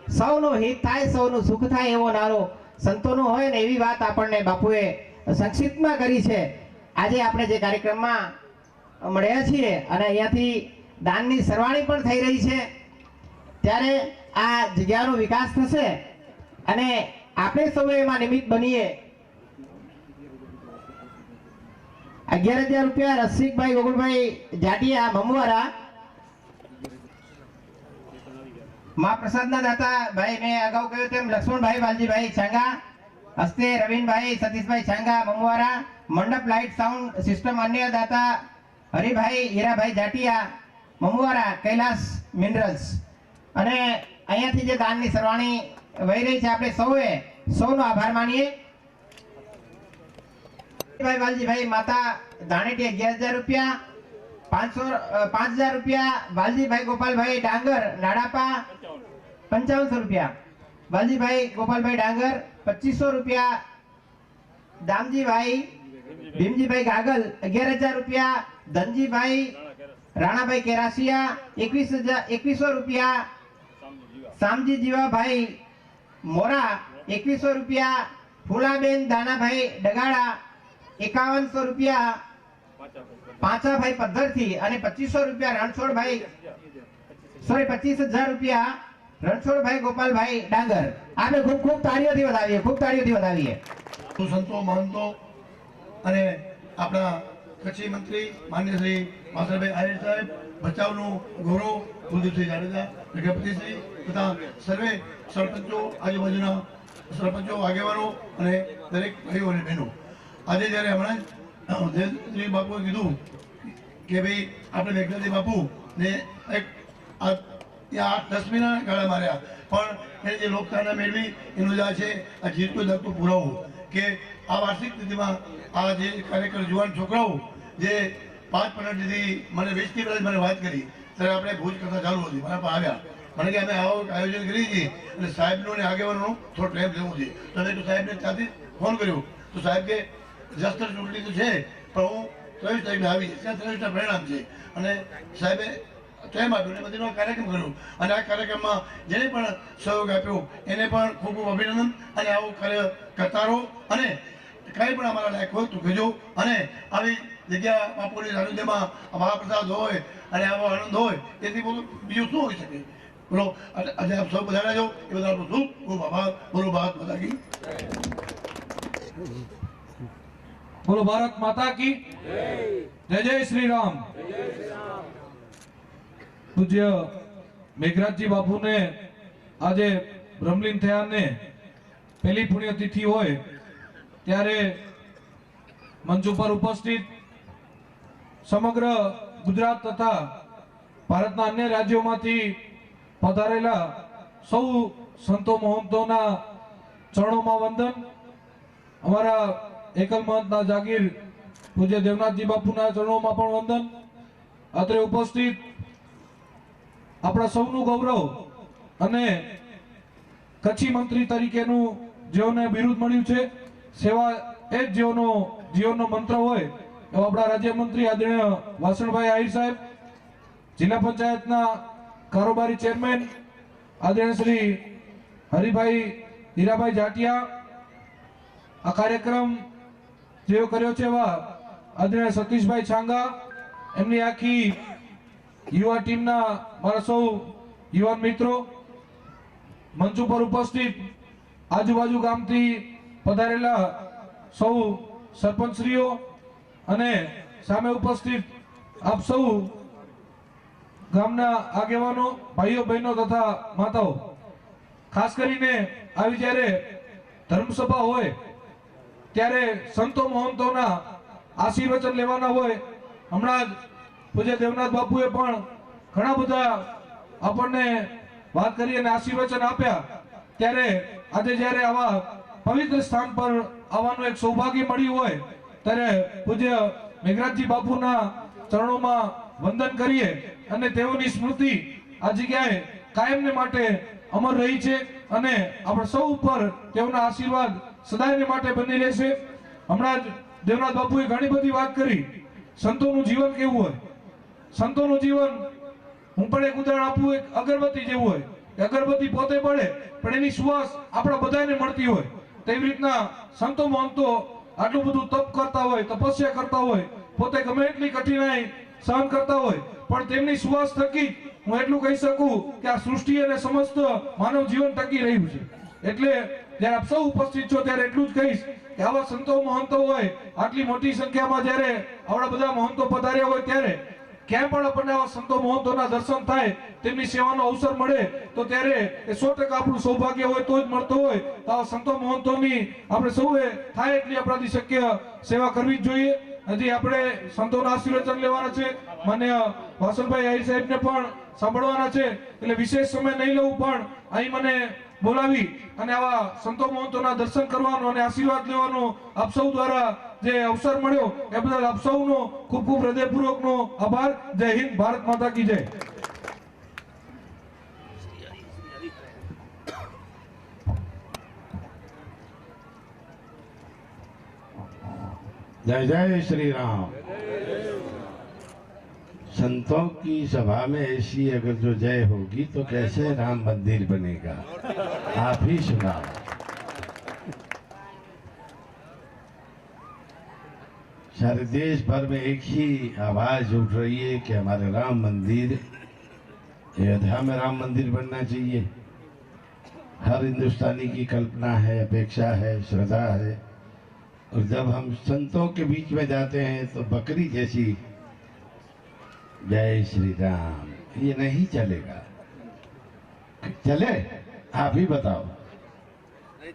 સૌનો હિત થાય, સૌનું સુખ થાય એવો નારો સંતોનો હોય ને એવી વાત આપણને બાપુએ સંક્ષિપ્તમાં કરી છે. આજે આપણે જે કાર્યક્રમમાં મળ્યા છીએ અને અહીંયાથી દાનની સરવાણી પણ થઈ રહી છે, ત્યારે આ જગ્યાનો વિકાસ થશે અને આપણે સૌ એમાં નિમિત્ત બનીએ. 11,000 રૂપિયા રસિકભાઈ ગોગુલભાઈ જાટિયા મમવારા, મહાપ્રસાદના દાતા ભાઈ મેં અગાઉ કહ્યું તેમ લક્ષ્મણભાઈ વાલજીભાઈ છાંગા, હસ્તે રવિનભાઈ સતીશભાઈ છાંગા મમવારા, મંડપ લાઇટ સાઉન્ડ સિસ્ટમ અન્ય દાતા હરિભાઈ હીરાભાઈ જાટિયા મમવારા, કૈલાસ મિનરલ્સ. અને અહીંયાથી જે દાનની સરવાણી વહી રહી છે આપણે સૌનો આભાર માનીએ. ભાઈ વાલજીભાઈ માતા ધાણેટી 11,000 રૂપિયા, 5,000 રૂપિયા વાલજીભાઈ ગોપાલભાઈ ડાંગર નાડાપા 5500 રૂપિયા, વાલજીભાઈ ગોપાલભાઈ ડાંગર 2500 રૂપિયા, દામજીભાઈ ભીમજીભાઈ ગાગલ 11,000 રૂપિયા, ધનજીભાઈ રાણાભાઈ કેરાસિયા 2100 રૂપિયા, સામજી જીવાભાઈ મોરા 2100 રૂપિયા, ફૂલાબેન દાનાભાઈ ડગાડા 5100 રૂપિયા, પાંચાભાઈ પદ્ધરથી અને 2500 રૂપિયા રણછોડભાઈ 25,000 રૂપિયા રણછોડભાઈ ગોપાલભાઈ ડાંગર. આપણે ખૂબ ખૂબ તાળીઓથી વધાવીએ. સંતો મહંતો અને આપણા કચ્છી મંત્રી માન્ય શ્રી માસરભાઈ આહિર સાહેબ, ભચાઉનું ગૌરવ કુલદીપસિંહ જાડેજા, ગણપતિશ્રી તથા સર્વે સરપંચો, આજુબાજુના સરપંચો, આગેવાનો અને દરેક ભાઈઓ અને બહેનો, આજે જ્યારે હમણાં જ જયંતિભાઈ બાપુએ કીધું કે ભાઈ આપણે મેઘનાથજી બાપુ ને એક 8-10 મહિના ગાળા માર્યા, પણ એને જે લોકતાના મેળવી એનું જે છે આ જીવતું દગતું પુરાવું કે આ વાર્ષિક નીતિમાં આ જે કાર્યકર જુવાન છોકરાઓ જે 5 મિનિટથી મને 20 થી પહેલાં મને વાત કરી ત્યારે આપણે ભુજ કરતા ચાલુ હતી, મારા પાસે આવ્યા, મને કે અમે આવું આયોજન કરીએ છીએ અને સાહેબનો અને આગેવાનોનો થોડો ટાઈમ લેવો છે. તો મેં તો સાહેબને ત્યાંથી ફોન કર્યો તો સાહેબ કે જસ્ટર ચૂંટણી તો છે પણ હું 23 તારીખે આવી, ત્યાં 23ના પરિણામ છે અને સાહેબે ટાઈમ આપ્યો અને બધીનો કાર્યક્રમ કર્યો. અને આ કાર્યક્રમમાં જેને પણ સહયોગ આપ્યો એને પણ ખૂબ ખૂબ અભિનંદન. અને આવું કાર્ય કરતા રહો અને કાંઈ પણ અમારા લાયક હોય તો કહેજો. અને આવી જગ્યા બાપુની સાનિધ્યમાં મહાપ્રસાદ હોય અને આવો આનંદ હોય એથી બોલો બીજું શું હોઈ શકે? બોલો આજે આપ સૌ બધા છો એ બધા આપણો ખૂબ ખૂબ આભાર. બોલો ભારત માતા કી બોલો ભારત માતા કી જય જય શ્રી રામ. પૂજ્ય મેઘરાજજી બાપુને આજે બ્રહ્મલીન થયા ને પહેલી પુણ્યતિથિ હોય ત્યારે મંચ ઉપર ઉપસ્થિત સમગ્ર ગુજરાત તથા ભારતના અન્ય રાજ્યોમાંથી પધારેલા સૌ સંતો મહંતોના ચરણોમાં વંદન. અમારા એકલ મહંતના જાગીર પૂજ્ય દેવનાથજી બાપુના ચરણોમાં પણ વંદન. અત્રે ઉપસ્થિત આપણા સૌનું ગૌરવ અને કચ્છી મંત્રી તરીકેનું જેઓને બિરુદ મળ્યું છે, સેવા એ જ જીવનનો મંત્ર હોય એવા આપણા રાજ્યમંત્રી આદરણીય વાસણભાઈ આહિર સાહેબ, જિલ્લા પંચાયતના કારોબારી ચેરમેન આદરણીય શ્રી હરિભાઈ હીરાભાઈ જાટિયા, આ કાર્યક્રમ જેઓ કર્યો છે એવા આદરણીય સતીશભાઈ છાંગા, એમની આખી યુવા ટીમના મારા સૌ યુવાન મિત્રો, મંચ ઉપર ઉપસ્થિત આજુબાજુ ગામથી પધારેલા સૌ સરપંચશ્રીઓ અને સામે ઉપસ્થિત આપ સૌ ગામના આગેવાનો, ભાઈઓ બહેનો તથા માતાઓ, ખાસ કરીને આવી જ્યારે ધર્મસભા હોય ત્યારે સંતો મહંતોના આશીર્વચન લેવાના હોય. હમણાં જ પૂજ્ય દેવનાથ બાપુએ પણ ઘણા બધા આપણને વાત કરી અને આશીર્વચન આપ્યા. ત્યારે આજે જ્યારે આવા પવિત્ર સ્થાન પર આવવાનું એક સૌભાગ્ય મળ્યું હોય ત્યારે પૂજ્ય મેઘરાજજી બાપુના ચરણોમાં વંદન કરીએ અને તેઓની સ્મૃતિ આ જગ્યાએ કાયમને માટે અમર રહી છે અને આપણે સૌ ઉપર તેઓના આશીર્વાદ સદાયને માટે બની રહેશે. હમણાં જ દેવનાથ બાપુએ ઘણી બધી વાત કરી સંતોનું જીવન કેવું હોય. સંતોનું જીવન હું પણ એક ઉદાહરણ આપું, એક અગરબત્તી જેવું હોય. અગરબત્તી પોતે બળે પણ એની સુવાસ આપણા બધાને મળતી હોય. તેવી રીતના સંતો મહંતો આટલું બધું તપ કરતા હોય, તપસ્યા કરતા હોય, પોતે ગમે એટલી કઠિનાઈ સહન કરતા હોય, પણ તેમની સુવાસ થકી હું એટલું કહી શકું કે આ સૃષ્ટિ અને સમસ્ત માનવ જીવન ટકી રહ્યું છે. એટલે જ્યારે આપ સૌ ઉપસ્થિત છો ત્યારે એટલું જ કહીશ કે આવા સંતો મહંતો હોય, આટલી મોટી સંખ્યામાં જ્યારે આવડા બધા મહંતો પધાર્યા હોય ત્યારે ક્યાંય પણ આપણને આવા સંતો મહંતોના દર્શન થાય, તેમની સેવાનો અવસર મળે તો ત્યારે એ 100% આપણું સૌભાગ્ય હોય તો જ મળતો હોય. તો આવા સંતો મહંતોની આપણે સૌએ થાય એટલી આપણાથી શક્ય સેવા કરવી જ જોઈએ. હજી આપણે સંતોના આશીર્વચન લેવાના છે, માન્ય વાસણભાઈ આહિર સાહેબને પણ સાંભળવાના છે, એટલે વિશેષ સમય નહીં લઉં, પણ અહીં મને બોલાવી અને આવા સંતો મહંતોના દર્શન કરવાનો અને આશીર્વાદ લેવાનો આપ સૌ દ્વારા જે અવસર મળ્યો એ બદલ આપ સૌનો ખૂબ ખૂબ હૃદયપૂર્વકનો આભાર. જય હિન્દ, ભારત માતા કી જય. जय जय श्री राम। संतों की सभा में ऐसी अगर जो जय होगी तो कैसे राम मंदिर बनेगा? आप ही सुनाओ। सारे देश भर में एक ही आवाज उठ रही है कि हमारे राम मंदिर, अयोध्या में राम मंदिर बनना चाहिए। हर हिंदुस्तानी की कल्पना है, अपेक्षा है, श्रद्धा है। और जब हम संतों के बीच में जाते हैं तो बकरी जैसी जय श्री राम, ये नहीं चलेगा। चले? आप ही बताओ,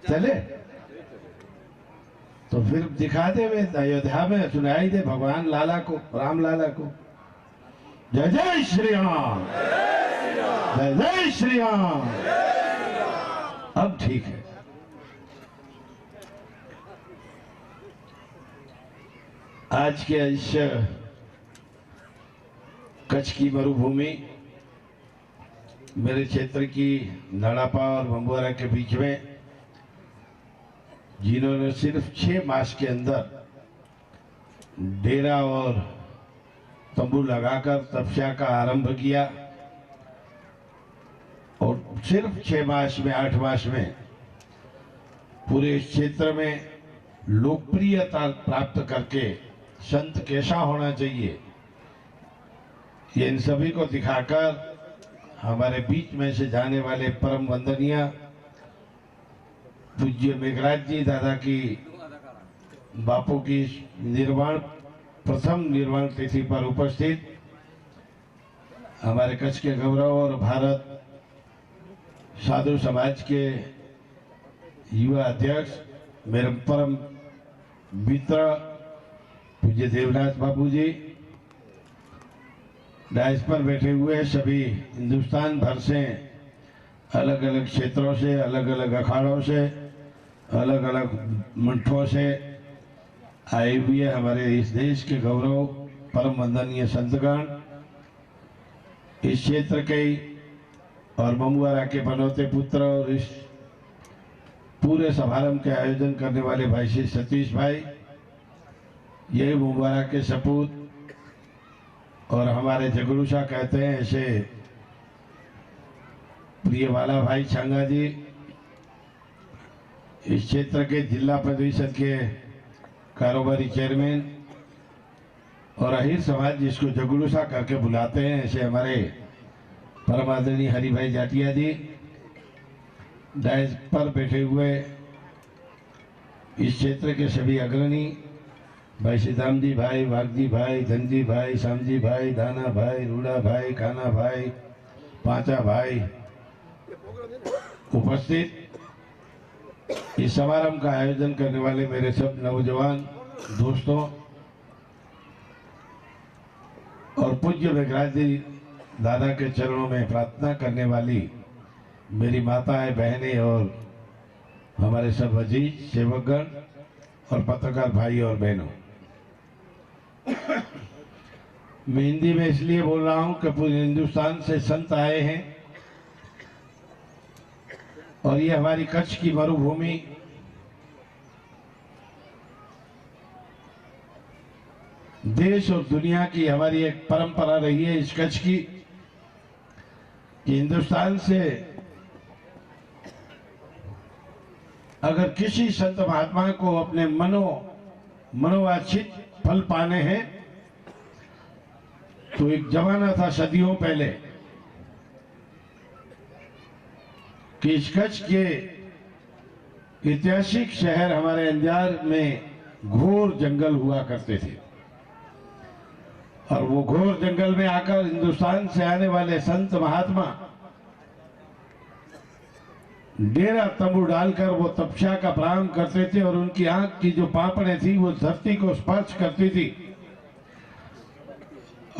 चले? तो फिर दिखा दे वे अयोध्या में, सुनाई दे भगवान लाला को, राम लाला को, जय जय श्री राम, जय जय श्री राम। अब ठीक है। आज के इस कच्छ की मरुभूमि, मेरे क्षेत्र की नाड़ापा और बम्बुआरा के बीच में, जिन्होंने सिर्फ 6 मास के अंदर डेरा और तंबू लगाकर तपस्या का आरंभ किया और सिर्फ 6 मास में, 8 मास में पूरे इस क्षेत्र में लोकप्रियता प्राप्त करके संत कैसा होना चाहिए, ये इन सभी को दिखाकर हमारे बीच में से जाने वाले परम वंदनीय पूज्य मेघराज जी दादा की बापू की प्रथम निर्वाण तिथि पर उपस्थित हमारे कच्छ के गौरव और भारत साधु समाज के युवा अध्यक्ष, मेरे परम मित्र पूज्य देवनाथ बाबू जी, डाइस पर बैठे हुए सभी हिंदुस्तान भर से अलग अलग क्षेत्रों से, अलग अलग अखाड़ों से, अलग अलग मंठों से आए हुए हमारे इस देश के गौरव परम वंदनीय संतगण, इस क्षेत्र के और ममुआरा के बनौते पुत्र और इस पूरे समारंभ के आयोजन करने वाले भाई श्री सतीश भाई, यही ममुआरा के सपूत और हमारे जगड़ूसा कहते हैं ऐसे प्रियवाला भाई छांगा जी, इस क्षेत्र के जिला परिषद के कारोबारी चेयरमैन और अहिर समाज जिसको जगड़ूसा करके बुलाते हैं, ऐसे हमारे परम आदरणीय हरि भाई जाटिया जी, डायस पर बैठे हुए इस क्षेत्र के सभी अग्रणी भाई सीताम जी भाई, वागजी भाई, धनजी भाई, श्यामजी भाई, दाना भाई, रूड़ा भाई, काना भाई, पांचा भाई उपस्थित इस समारंभ का आयोजन करने वाले मेरे सब नौजवान दोस्तों और पूज्य मेघराज जी दादा के चरणों में प्रार्थना करने वाली मेरी माताएं, बहनें और हमारे सब अजीज सेवकगण और पत्रकार भाई और बहनों, मैं हिंदी में इसलिए बोल रहा हूं कि पूरे हिंदुस्तान से संत आए हैं और ये हमारी कच्छ की मरुभूमि देश और दुनिया की हमारी एक परंपरा रही है इस कच्छ की कि हिंदुस्तान से अगर किसी संत महात्मा को अपने मनोवांछित फल पाने हैं तो एक जमाना था सदियों पहले कि इस कच्छ के ऐतिहासिक शहर हमारे अंजार में घोर जंगल हुआ करते थे और वो घोर जंगल में आकर हिंदुस्तान से आने वाले संत महात्मा डेरा तंबू डालकर वो तपस्या का प्रारंभ करते थे और उनकी आंख की जो पापड़ें थी वो धरती को स्पर्श करती थी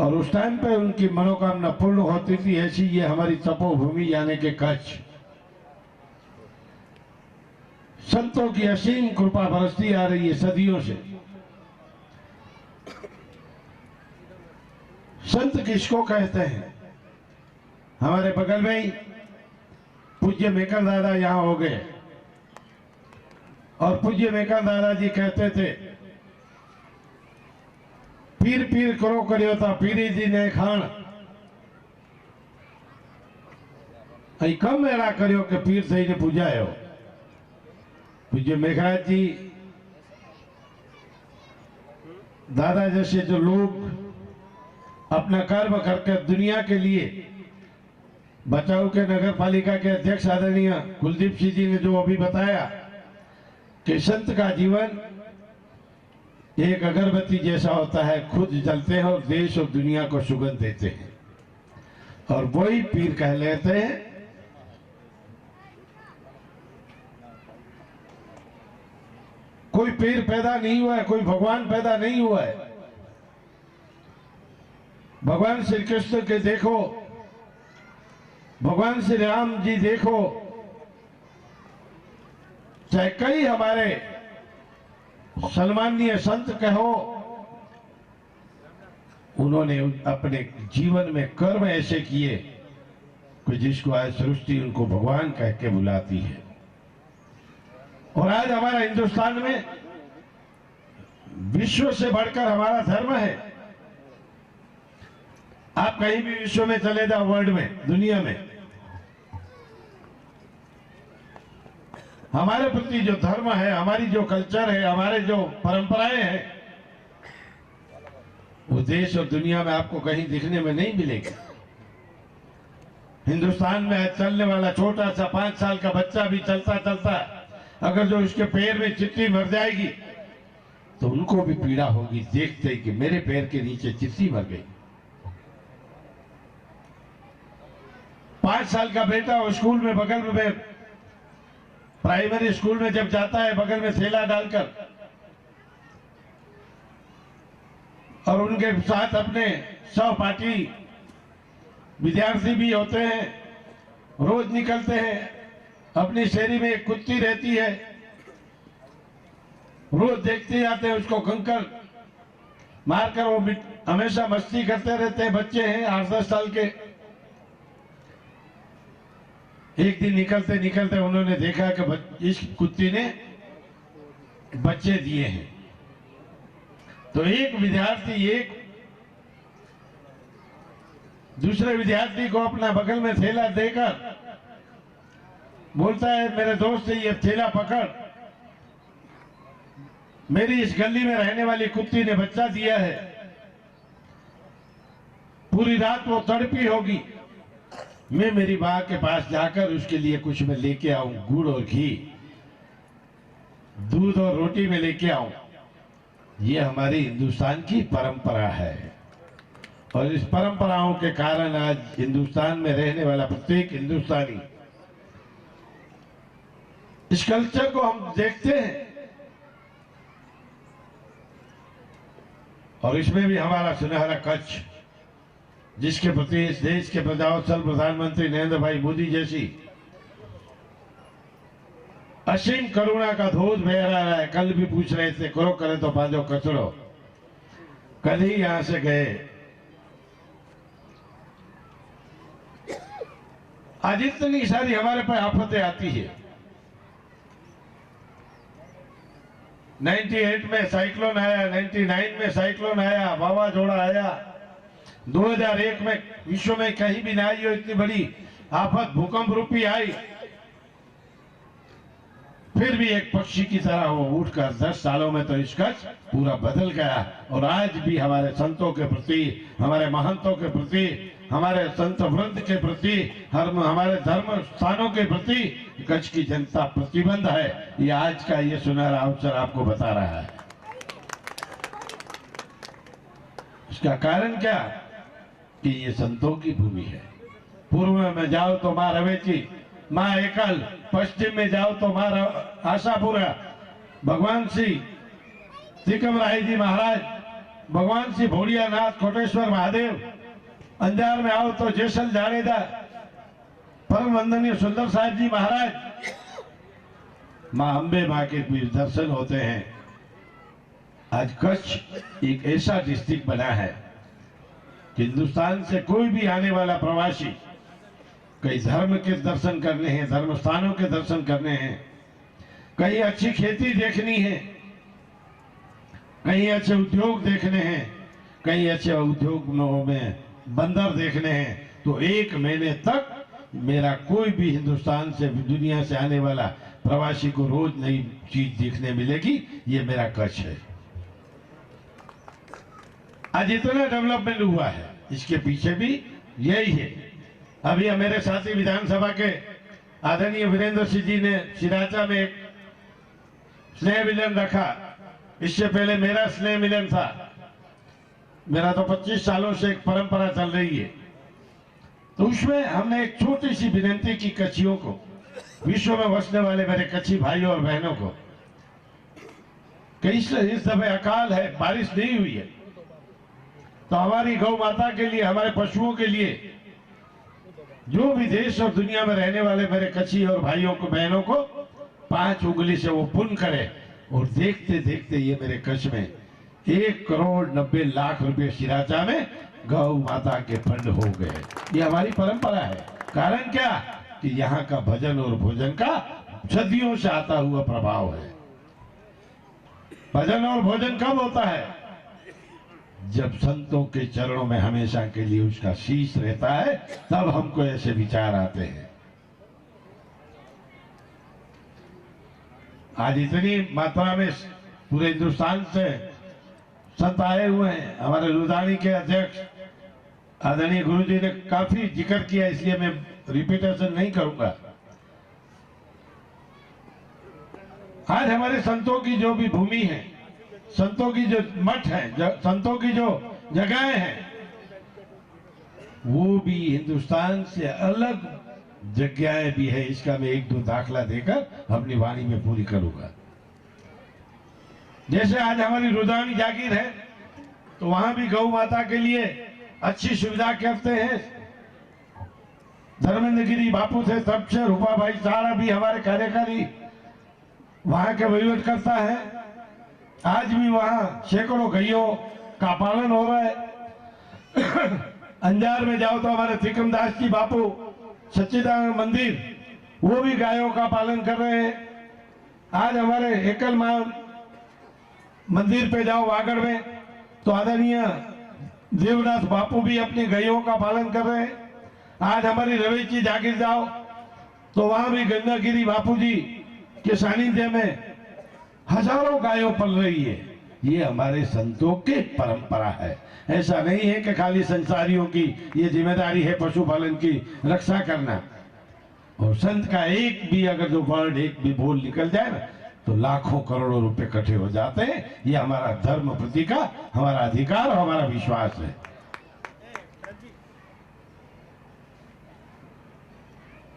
और उस टाइम पे उनकी मनोकामना पूर्ण होती थी। ऐसी ये हमारी तपोभूमि यानी के कच्छ, संतों की असीम कृपा बरसती आ रही है सदियों से। संत किसको कहते हैं? हमारे बगल में ही पूज्य मेकर दादा यहाँ हो गए और पूज्य मेकर दादा जी कहते थे पीर पीर करो करियो था पीरी जी ने खान अई कम एड़ा करियो के पीर सही ने पूजायो। पूज्य मेघराज जी दादा जैसे जो लोग अपना कर्म करके दुनिया के लिए बचाव के नगर पालिका के अध्यक्ष आदरणीय कुलदीप सिंह जी ने जो अभी बताया कि संत का जीवन एक अगरबत्ती जैसा होता है, खुद जलते हैं और देश और दुनिया को सुगंध देते हैं और वही पीर कह लेते हैं। कोई पीर पैदा नहीं हुआ है, कोई भगवान पैदा नहीं हुआ है। भगवान श्री कृष्ण के देखो, भगवान श्री राम जी देखो, चाहे कई हमारे सम्माननीय संत कहो, उन्होंने अपने जीवन में कर्म ऐसे किए कि जिसको आज सृष्टि उनको भगवान कह के बुलाती है। और आज हमारा हिंदुस्तान में विश्व से बढ़कर हमारा धर्म है। आप कहीं भी विश्व में चले जाओ, वर्ल्ड में, दुनिया में, हमारे प्रति जो धर्म है, हमारी जो कल्चर है, हमारे जो परंपराएं हैं, वो देश और दुनिया में आपको कहीं दिखने में नहीं मिलेगी। हिंदुस्तान में चलने वाला छोटा सा 5 साल का बच्चा भी चलता चलता अगर जो उसके पैर में चिट्ठी मर जाएगी तो उनको भी पीड़ा होगी देखते ही कि मेरे पैर के नीचे चिट्ठी मर गई। 5 साल का बेटा वो स्कूल में बगल में, प्राइमरी स्कूल में जब जाता है, बगल में थैला डालकर, और उनके साथ अपने सहपाठी विद्यार्थी भी होते हैं, रोज निकलते हैं। अपनी शहरी में एक कुत्ती रहती है, रोज देखते जाते हैं उसको कंकर मारकर, वो हमेशा मस्ती करते रहते हैं। बच्चे हैं 8-10 साल के। एक दिन निकलते निकलते उन्होंने देखा कि इस कुत्ती ने बच्चे दिए हैं। तो एक विद्यार्थी एक दूसरे विद्यार्थी को अपना बगल में थैला देकर बोलता है, मेरे दोस्त से ये थैला पकड़, मेरी इस गली में रहने वाली कुत्ती ने बच्चा दिया है, पूरी रात वो तड़पी होगी, मैं मेरी मां के पास जाकर उसके लिए कुछ मैं लेके आऊं, गुड़ और घी, दूध और रोटी में लेके आऊं। ये हमारी हिंदुस्तान की परंपरा है और इस परंपराओं के कारण आज हिंदुस्तान में रहने वाला प्रत्येक हिंदुस्तानी इस कल्चर को हम देखते हैं। और इसमें भी हमारा सुनहरा कच्छ, जिसके प्रति इस देश के प्रजावत्सल प्रधानमंत्री नरेंद्र भाई मोदी जैसी असीम करुणा का धोध बह रहा है। कल भी पूछ रहे थे, करो करे तो बांधो कचड़ो, कल ही यहां से गए। आज इतनी सारी हमारे पर आफतें आती है। 98 में साइक्लोन आया, 99 में साइक्लोन आया, वावाझोड़ा आया, 2001 में विश्व में कहीं भी ना आई हो इतनी बड़ी आफत भूकंप रूपी आई। फिर भी एक पक्षी की तरह वो उठकर 10 सालों में तो इसका पूरा बदल गया। और आज भी हमारे संतों के प्रति, हमारे महंतों के प्रति, हमारे संत वृंद के प्रति, हमारे धर्म स्थानों के प्रति कच्छ की जनता प्रतिबंध है। ये आज का ये सुनहरा अवसर आपको बता रहा है। इसका कारण क्या कि ये संतों की भूमि है। पूर्व में जाओ तो मां रवेची, मां एकल, पश्चिम में जाओ तो मां आशापुरा, भगवान श्री तिकम राय जी महाराज, भगवान श्री भोड़ियानाथ कोटेश्वर महादेव, अंजार में आओ तो जैसल जाडेजा, परम वंदनीय सुंदर साहिब जी महाराज, मां अंबे मां के भी दर्शन होते हैं। आज कच्छ एक ऐसा डिस्ट्रिक्ट बना है कि हिंदुस्तान से कोई भी आने वाला प्रवासी कहीं धर्म के दर्शन करने हैं, धर्म स्थानों के दर्शन करने हैं, कहीं अच्छी खेती देखनी है, कहीं अच्छे उद्योग देखने हैं, कहीं अच्छे उद्योगों में बंदर देखने हैं, तो 1 महीने तक मेरा कोई भी हिंदुस्तान से, दुनिया से आने वाला प्रवासी को रोज नई चीज देखने मिलेगी। ये मेरा कच्छ है। आज इतना डेवलपमेंट हुआ है, इसके पीछे भी यही है। अभी मेरे साथी विधानसभा के आदरणीय वीरेंद्र सिंह जी ने सिराचा में एक स्नेह मिलन रखा। इससे पहले मेरा स्नेह मिलन था। मेरा तो 25 सालों से एक परंपरा चल रही है। तो उसमें हमने एक छोटी सी विनती की कच्छियों को, विश्व में बसने वाले मेरे कच्छी भाइयों और बहनों को, कि इस दफे अकाल है, बारिश नहीं हुई है, तो हमारी गौ माता के लिए, हमारे पशुओं के लिए, जो भी देश और दुनिया में रहने वाले मेरे कच्छी और भाइयों को, बहनों को 5 उंगली से वो पुण्य करे। और देखते देखते ये मेरे कच्छ में 1,90,00,000 रुपए सिराचा में गौ माता के फंड हो गए। ये हमारी परंपरा है। कारण क्या कि यहाँ का भजन और भोजन का सदियों से आता हुआ प्रभाव है। भजन और भोजन कब होता है? जब संतों के चरणों में हमेशा के लिए उसका शीश रहता है, तब हमको ऐसे विचार आते हैं। आज इतनी मात्रा में पूरे हिंदुस्तान से संत आए हुए हैं। हमारे लुधियाना के अध्यक्ष आदरणीय गुरुजी ने काफी जिक्र किया, इसलिए मैं रिपीटेशन नहीं करूंगा। आज हमारे संतों की जो भी भूमि है, संतों की जो मठ है, संतों की जो जगहें हैं, वो भी हिंदुस्तान से अलग जगहें भी है। इसका मैं एक दो दाखला देकर अपनी वाणी में पूरी करूंगा। जैसे आज हमारी रुद्राणी जागीर है, तो वहां भी गौ माता के लिए अच्छी सुविधा करते हैं। धर्मेंद्र गिरी बापू थे तब से रूपा भाई सारा भी हमारे कार्यकारी वहां के वहीवट करता है। आज भी वहां सैकड़ों गायों का पालन हो रहा है। अंजार में जाओ तो हमारे त्रिकमदास जी बापू सच्चिदानंद मंदिर, वो भी गायों का पालन कर रहे हैं। आज हमारे एकल मां मंदिर पे जाओ वागड़ में, तो आदरणीय देवदास बापू भी अपनी गायों का पालन कर रहे हैं। आज हमारी रवेची जागीर जाओ तो वहां भी गंगागिरी बापू जी के सानिध्य में हजारों गायों पल रही है। ये हमारे संतों की परंपरा है। ऐसा नहीं है कि खाली संसारियों की ये जिम्मेदारी है पशुपालन की रक्षा करना। और संत का एक भी अगर जो वर्ड, एक भी बोल निकल जाए ना, तो लाखों करोड़ों रुपए इकट्ठे हो जाते हैं। ये हमारा धर्म प्रति का हमारा अधिकार और हमारा विश्वास है।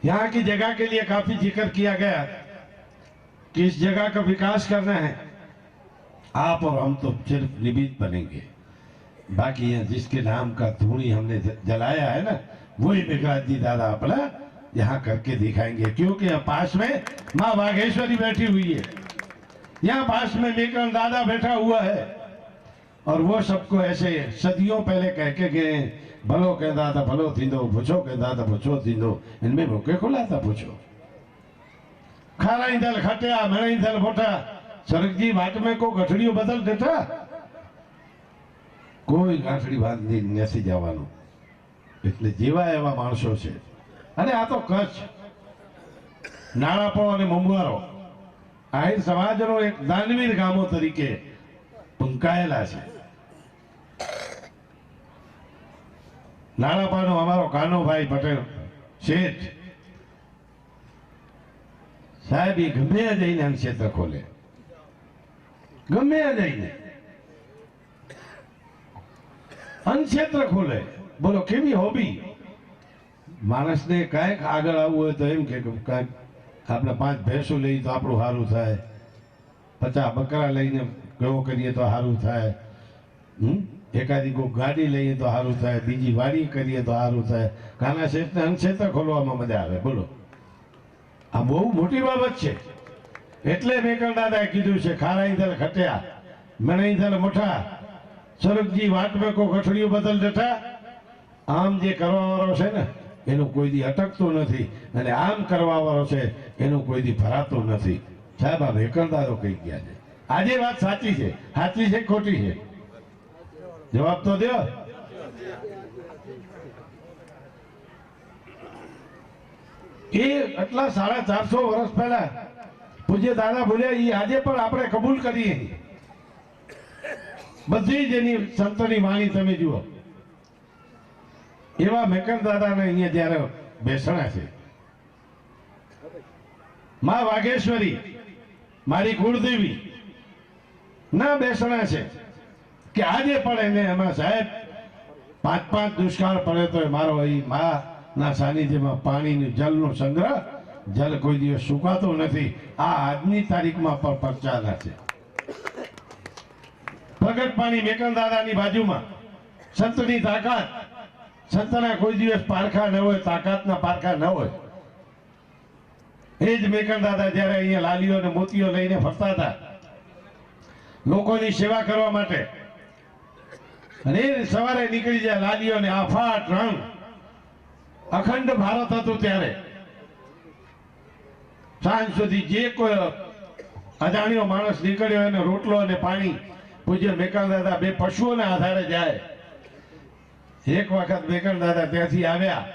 यहाँ की जगह के लिए काफी जिक्र किया गया कि इस जगह का विकास करना है। आप और हम तो सिर्फ निमित्त बनेंगे, बाकी यहाँ जिसके नाम का धूणी हमने जलाया है ना, वही मेघराज जी दादा अपना यहाँ करके दिखाएंगे। क्योंकि यहाँ पास में माँ बागेश्वरी बैठी हुई है, यहाँ पास में मेघराज दादा बैठा हुआ है। और वो सबको ऐसे सदियों पहले कह के गए, भलो कहता था भलो थींदो, पूछो कहता था पूछो थींदो, इनमें भूखे खुला था पूछो। खाराई दल खटिया मणाई दल मोटा, सरगजी वाट में को गठड़ियों बदल देता, કોઈ ગાંઠડી બાંધી નથી જવાનું। એટલે જેવા એવા માણસો છે। અને આ તો કચ્છ, નાણાપો અને મુંગવારો આહિર સમાજનો એક દાનવીર ગામો તરીકે પંકાયેલા છે। નાણાપાનો અમારો કાનોભાઈ પટેલ શેઠ સાહેબ એ ગમે જઈને આમ ક્ષેત્ર ખોલે, ગમે જઈને અનક્ષેત્ર ખોલે। બોલો કેવી હોબી। માણસને કાંઈક આગળ આવવું હોય તો એમ કે કાંઈક આપણે 5 ભેંસો લઈએ તો આપણું સારું થાય, 50 બકરા લઈને ગયો કરીએ તો સારું થાય, એકાદી કોઈ ગાડી લઈએ તો સારું થાય, બીજી વાડી કરીએ તો સારું થાય। કાના શેઠને અનક્ષેત્ર ખોલવામાં મજા આવે। બોલો આ બહુ મોટી બાબત છે। એટલે મેકલ દાદાએ કીધું છે, ખારાઈ દલ ખટ્યા મણાઈ દલ મોટા, સ્વરૂપજી વાટ में को ગઠડીઓ બદલ જતા। આમ જે કરવા વાળો છે ને એનું કોઈ દી અટકતું નથી, અને આમ કરવા વાળો છે એનું કોઈ દી ભરાતું નથી। સાહેબ આ વેકરદારો કહી ગયા છે। આજે વાત સાચી છે, સાચી છે ખોટી છે? જવાબ તો દો। એ આટલા 450 વર્ષ પહેલા પૂજ્ય દાદા બોલ્યા, એ આજે પણ આપણે કબૂલ કરીએ। બધી જ એની સંતોની વાણી તમે જુઓ। એવા મેકર દાદાને અહીંયા જયારે બેસણા છે, માં વાઘેશ્વરી મારી કુળદેવી ના બેસણા છે કે આજે પણ એને એમાં સાહેબ 5 દુષ્કાળ પડે તો મારો એ માં ના સાનિધ્યમાં પાણીનું જલનો સંગ્રહ, જલ કોઈ દિવસ સુકાતો નથી। આ આજની તારીખમાં પણ પરચાના છે। પ્રગટ પાણી મેકલ દાદાની બાજુમાં, સંતની તાકાત, સંતના કોઈ દિવસ પારખા ન હોય, તાકાતના પારખા ન હોય। એ જ મેકલ દાદા જયારે અહીંયા લાલીઓ અને મોતીઓ લઈને ફરતા હતા લોકોની સેવા કરવા માટે, અને એ સવારે નીકળી જાય લાલીઓને આફાટ રંગ, અખંડ ભારત હતું ત્યારે, સાંજ સુધી જે કોઈ અજાણ્યો માણસ નીકળ્યો એને રોટલો અને પાણી પૂજ્ય મેકલ દાદા 2 પશુઓને આધારે જાય। એક વખત મેકલ દાદા ત્યાંથી આવ્યા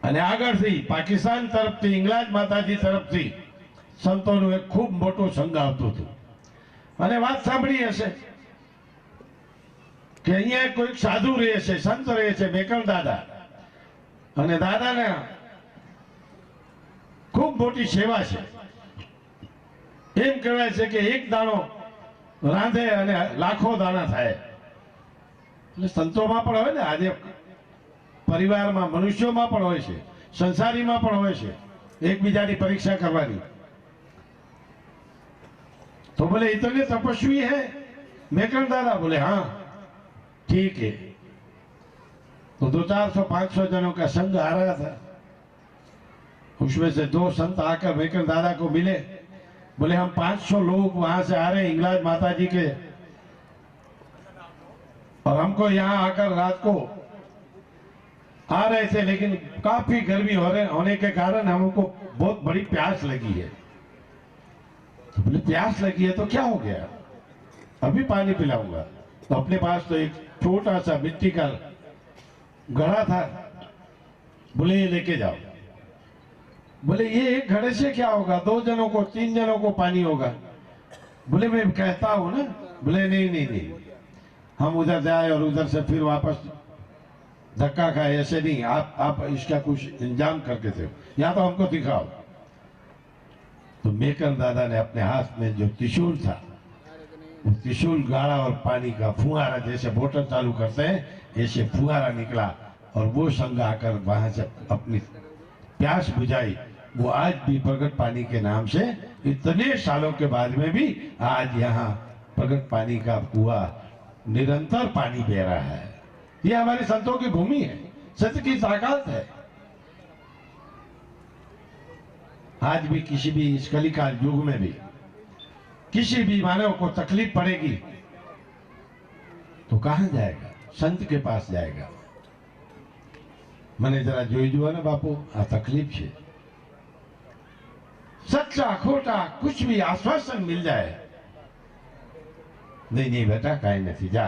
અને આગળથી પાકિસ્તાન તરફથી, ઇંગ્લેન્ડ માતાજી તરફથી સંતોનું એક ખૂબ મોટો સંઘ આવતું હતું. અને વાત સાંભળી હશે કે અહીંયા કોઈક સાધુ રહે છે, સંત રહે છે, મેકણ દાદા, અને દાદાને ખૂબ મોટી સેવા છે. એમ કહેવાય છે કે એક દાણો રાંધે અને લાખો દાણા થાય. એટલે સંતોમાં પણ હોય ને, આજે પરિવારમાં મનુષ્યોમાં પણ હોય છે, સંસારીમાં પણ હોય છે, એકબીજાની પરીક્ષા કરવાની. तो बोले इतने तपस्वी है मेकन दादा? बोले हाँ ठीक है. तो 200-400-500 जनों का संघ आ रहा था. उसमें से 2 संत आकर मेकन दादा को मिले. बोले हम 500 लोग वहां से आ रहे हैं इंग्लाज माता जी के, और हमको यहाँ आकर रात को आ रहे थे, लेकिन काफी गर्मी होने के कारण हमको बहुत बड़ी प्यास लगी है. तो बोले प्यास लगी है तो क्या हो गया, अभी पानी पिलाऊंगा. तो अपने पास तो एक छोटा सा मिट्टी का घड़ा था. बोले ये लेके जाओ. बोले ये एक घड़े से क्या होगा, 2 जनों को 3 जनों को पानी होगा. बोले मैं कहता हूं ना. बोले नहीं, हम उधर जाए और उधर से फिर वापस धक्का खाए, ऐसे नहीं. आप इसका कुछ इंतजाम करके दो, या तो हमको दिखाओ. तो मेकन दादा ने अपने हाथ में जो त्रिशूल था, वो त्रिशूल गाड़ा और पानी का फुहारा, जैसे मोटर चालू करते हैं ऐसे फुहारा निकला, और वो संघ आकर वहां से अपनी प्यास बुझाई. वो आज भी प्रगट पानी के नाम से इतने सालों के बाद में भी आज यहाँ प्रगट पानी का कुआं निरंतर पानी बह रहा है. ये हमारे संतों की भूमि है, सत्य की ताकत है. आज भी किसी भी इस कलिकाल युग में भी किसी भी मानव को तकलीफ पड़ेगी तो कहां जाएगा? संत के पास जाएगा. મને જરા જોઈ જુઓ ને બાપુ, આ તકલીફ છે. सच्चा खोटा कुछ भी आश्वासन मिल जाए, नहीं बेटा काई नहीं, जा.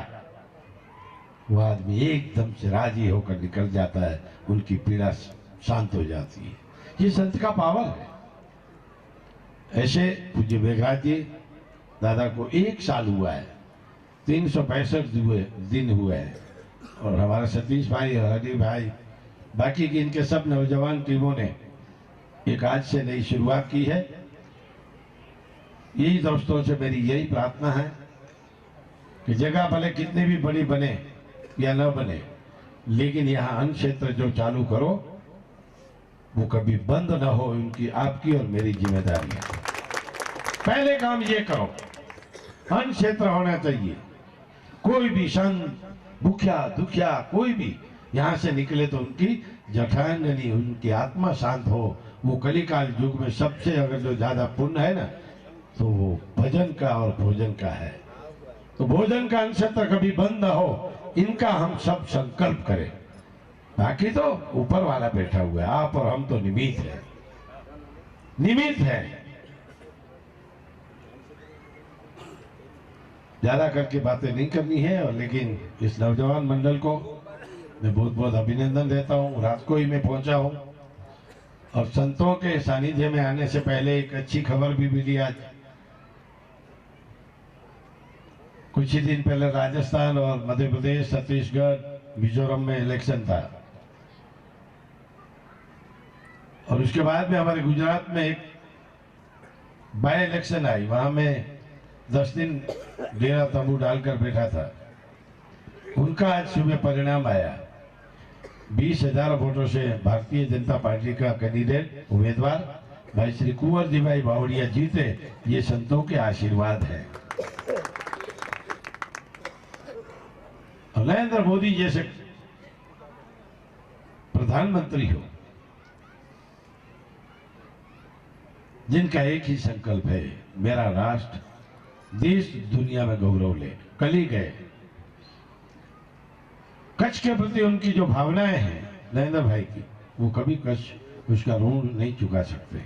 वो आदमी एकदम से राजी होकर निकल जाता है, उनकी पीड़ा शांत हो जाती है. ये संत का पावर है. ऐसे पूज्य मेघराज जी दादा को 1 साल हुआ है, 365 दिन हुए हैं. और हमारा सतीश भाई, हरि भाई, बाकी की इनके सब नौजवान टीमों ने एक आज से नई शुरुआत की है. यही दोस्तों से मेरी यही प्रार्थना है कि जगह भले कितनी भी बड़ी बने या न बने, लेकिन यहाँ अन्न क्षेत्र जो चालू करो वो कभी बंद न हो. उनकी, आपकी और मेरी जिम्मेदारी है. पहले काम ये करो, अन्न क्षेत्र होना चाहिए. कोई भी संत, भूखिया दुखिया कोई भी यहाँ से निकले तो उनकी जठांगनी, उनकी आत्मा शांत हो. वो कलिकाल युग में सबसे अगर जो ज्यादा पुण्य है ना, तो वो भजन का और भोजन का है. तो भोजन का अन्न क्षेत्र कभी बंद न हो, इनका हम सब संकल्प करें. बाकी तो ऊपर वाला बैठा हुआ है, आप और हम तो निमित्त है. ज्यादा करके बातें नहीं करनी है. और लेकिन इस नौजवान मंडल को मैं बहुत बहुत अभिनंदन देता हूँ. रात को ही मैं पहुंचा हूँ, और संतों के सानिध्य में आने से पहले एक अच्छी खबर भी मिली. आज कुछ ही दिन पहले राजस्थान और मध्य प्रदेश, छत्तीसगढ़, मिजोरम में इलेक्शन था, और उसके बाद में हमारे गुजरात में एक बाय इलेक्शन आई. वहां में 10 दिन डेरा तंबू डालकर बैठा था. उनका आज सुबह परिणाम आया. 20,000 वोटों से भारतीय जनता पार्टी का कैंडिडेट उम्मीदवार भाई श्री कुंवर जी भाई बावड़िया जीते. ये संतों के आशीर्वाद है. नरेंद्र मोदी जैसे प्रधानमंत्री हो, जिनका एक ही संकल्प है, मेरा राष्ट्र, देश दुनिया में गौरव ले. कल ही गए. कच्छ के प्रति उनकी जो भावनाएं हैं नरेंद्र भाई की, वो कभी कच्छ उसका ऋण नहीं चुका सकते.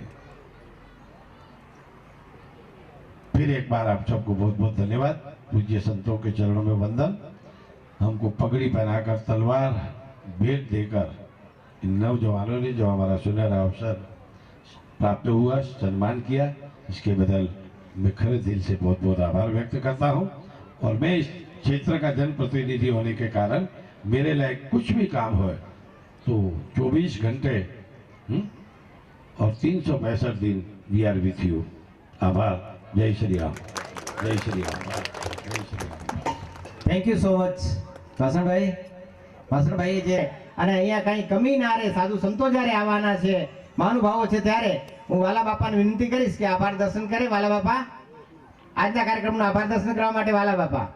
फिर एक बार आप सबको बहुत बहुत धन्यवाद. पूज्य संतों के चरणों में वंदन. हमको पगड़ी पहनाकर, तलवार भेंट देकर इन नौजवानों ने जो हमारा सुनहरा अवसर प्राप्त हुआ, सम्मान किया, इसके बदल मैं खरे दिल से बहुत बहुत आभार व्यक्त करता हूँ। और मैं इस क्षेत्र का जनप्रतिनिधि होने के कारण मेरे लायक कुछ भी काम हो तो 24 घंटे और 365 दिन वी आर विथ यू। आभार। जय श्री राम, जय श्री राम, जय Shri Ram. Thank you so much Vasanbhai જે અને અહીંયા કઈ કમી ના રહે, સાધુ સંતો જ્યારે આવવાના છે, મહાનુભાવો છે, ત્યારે હું વાલા બાપાને વિનંતી કરીશ કે આભાર દર્શન કરે વાલા બાપા, આજના કાર્યક્રમનું આભાર દર્શન કરવા માટે વાલા બાપા।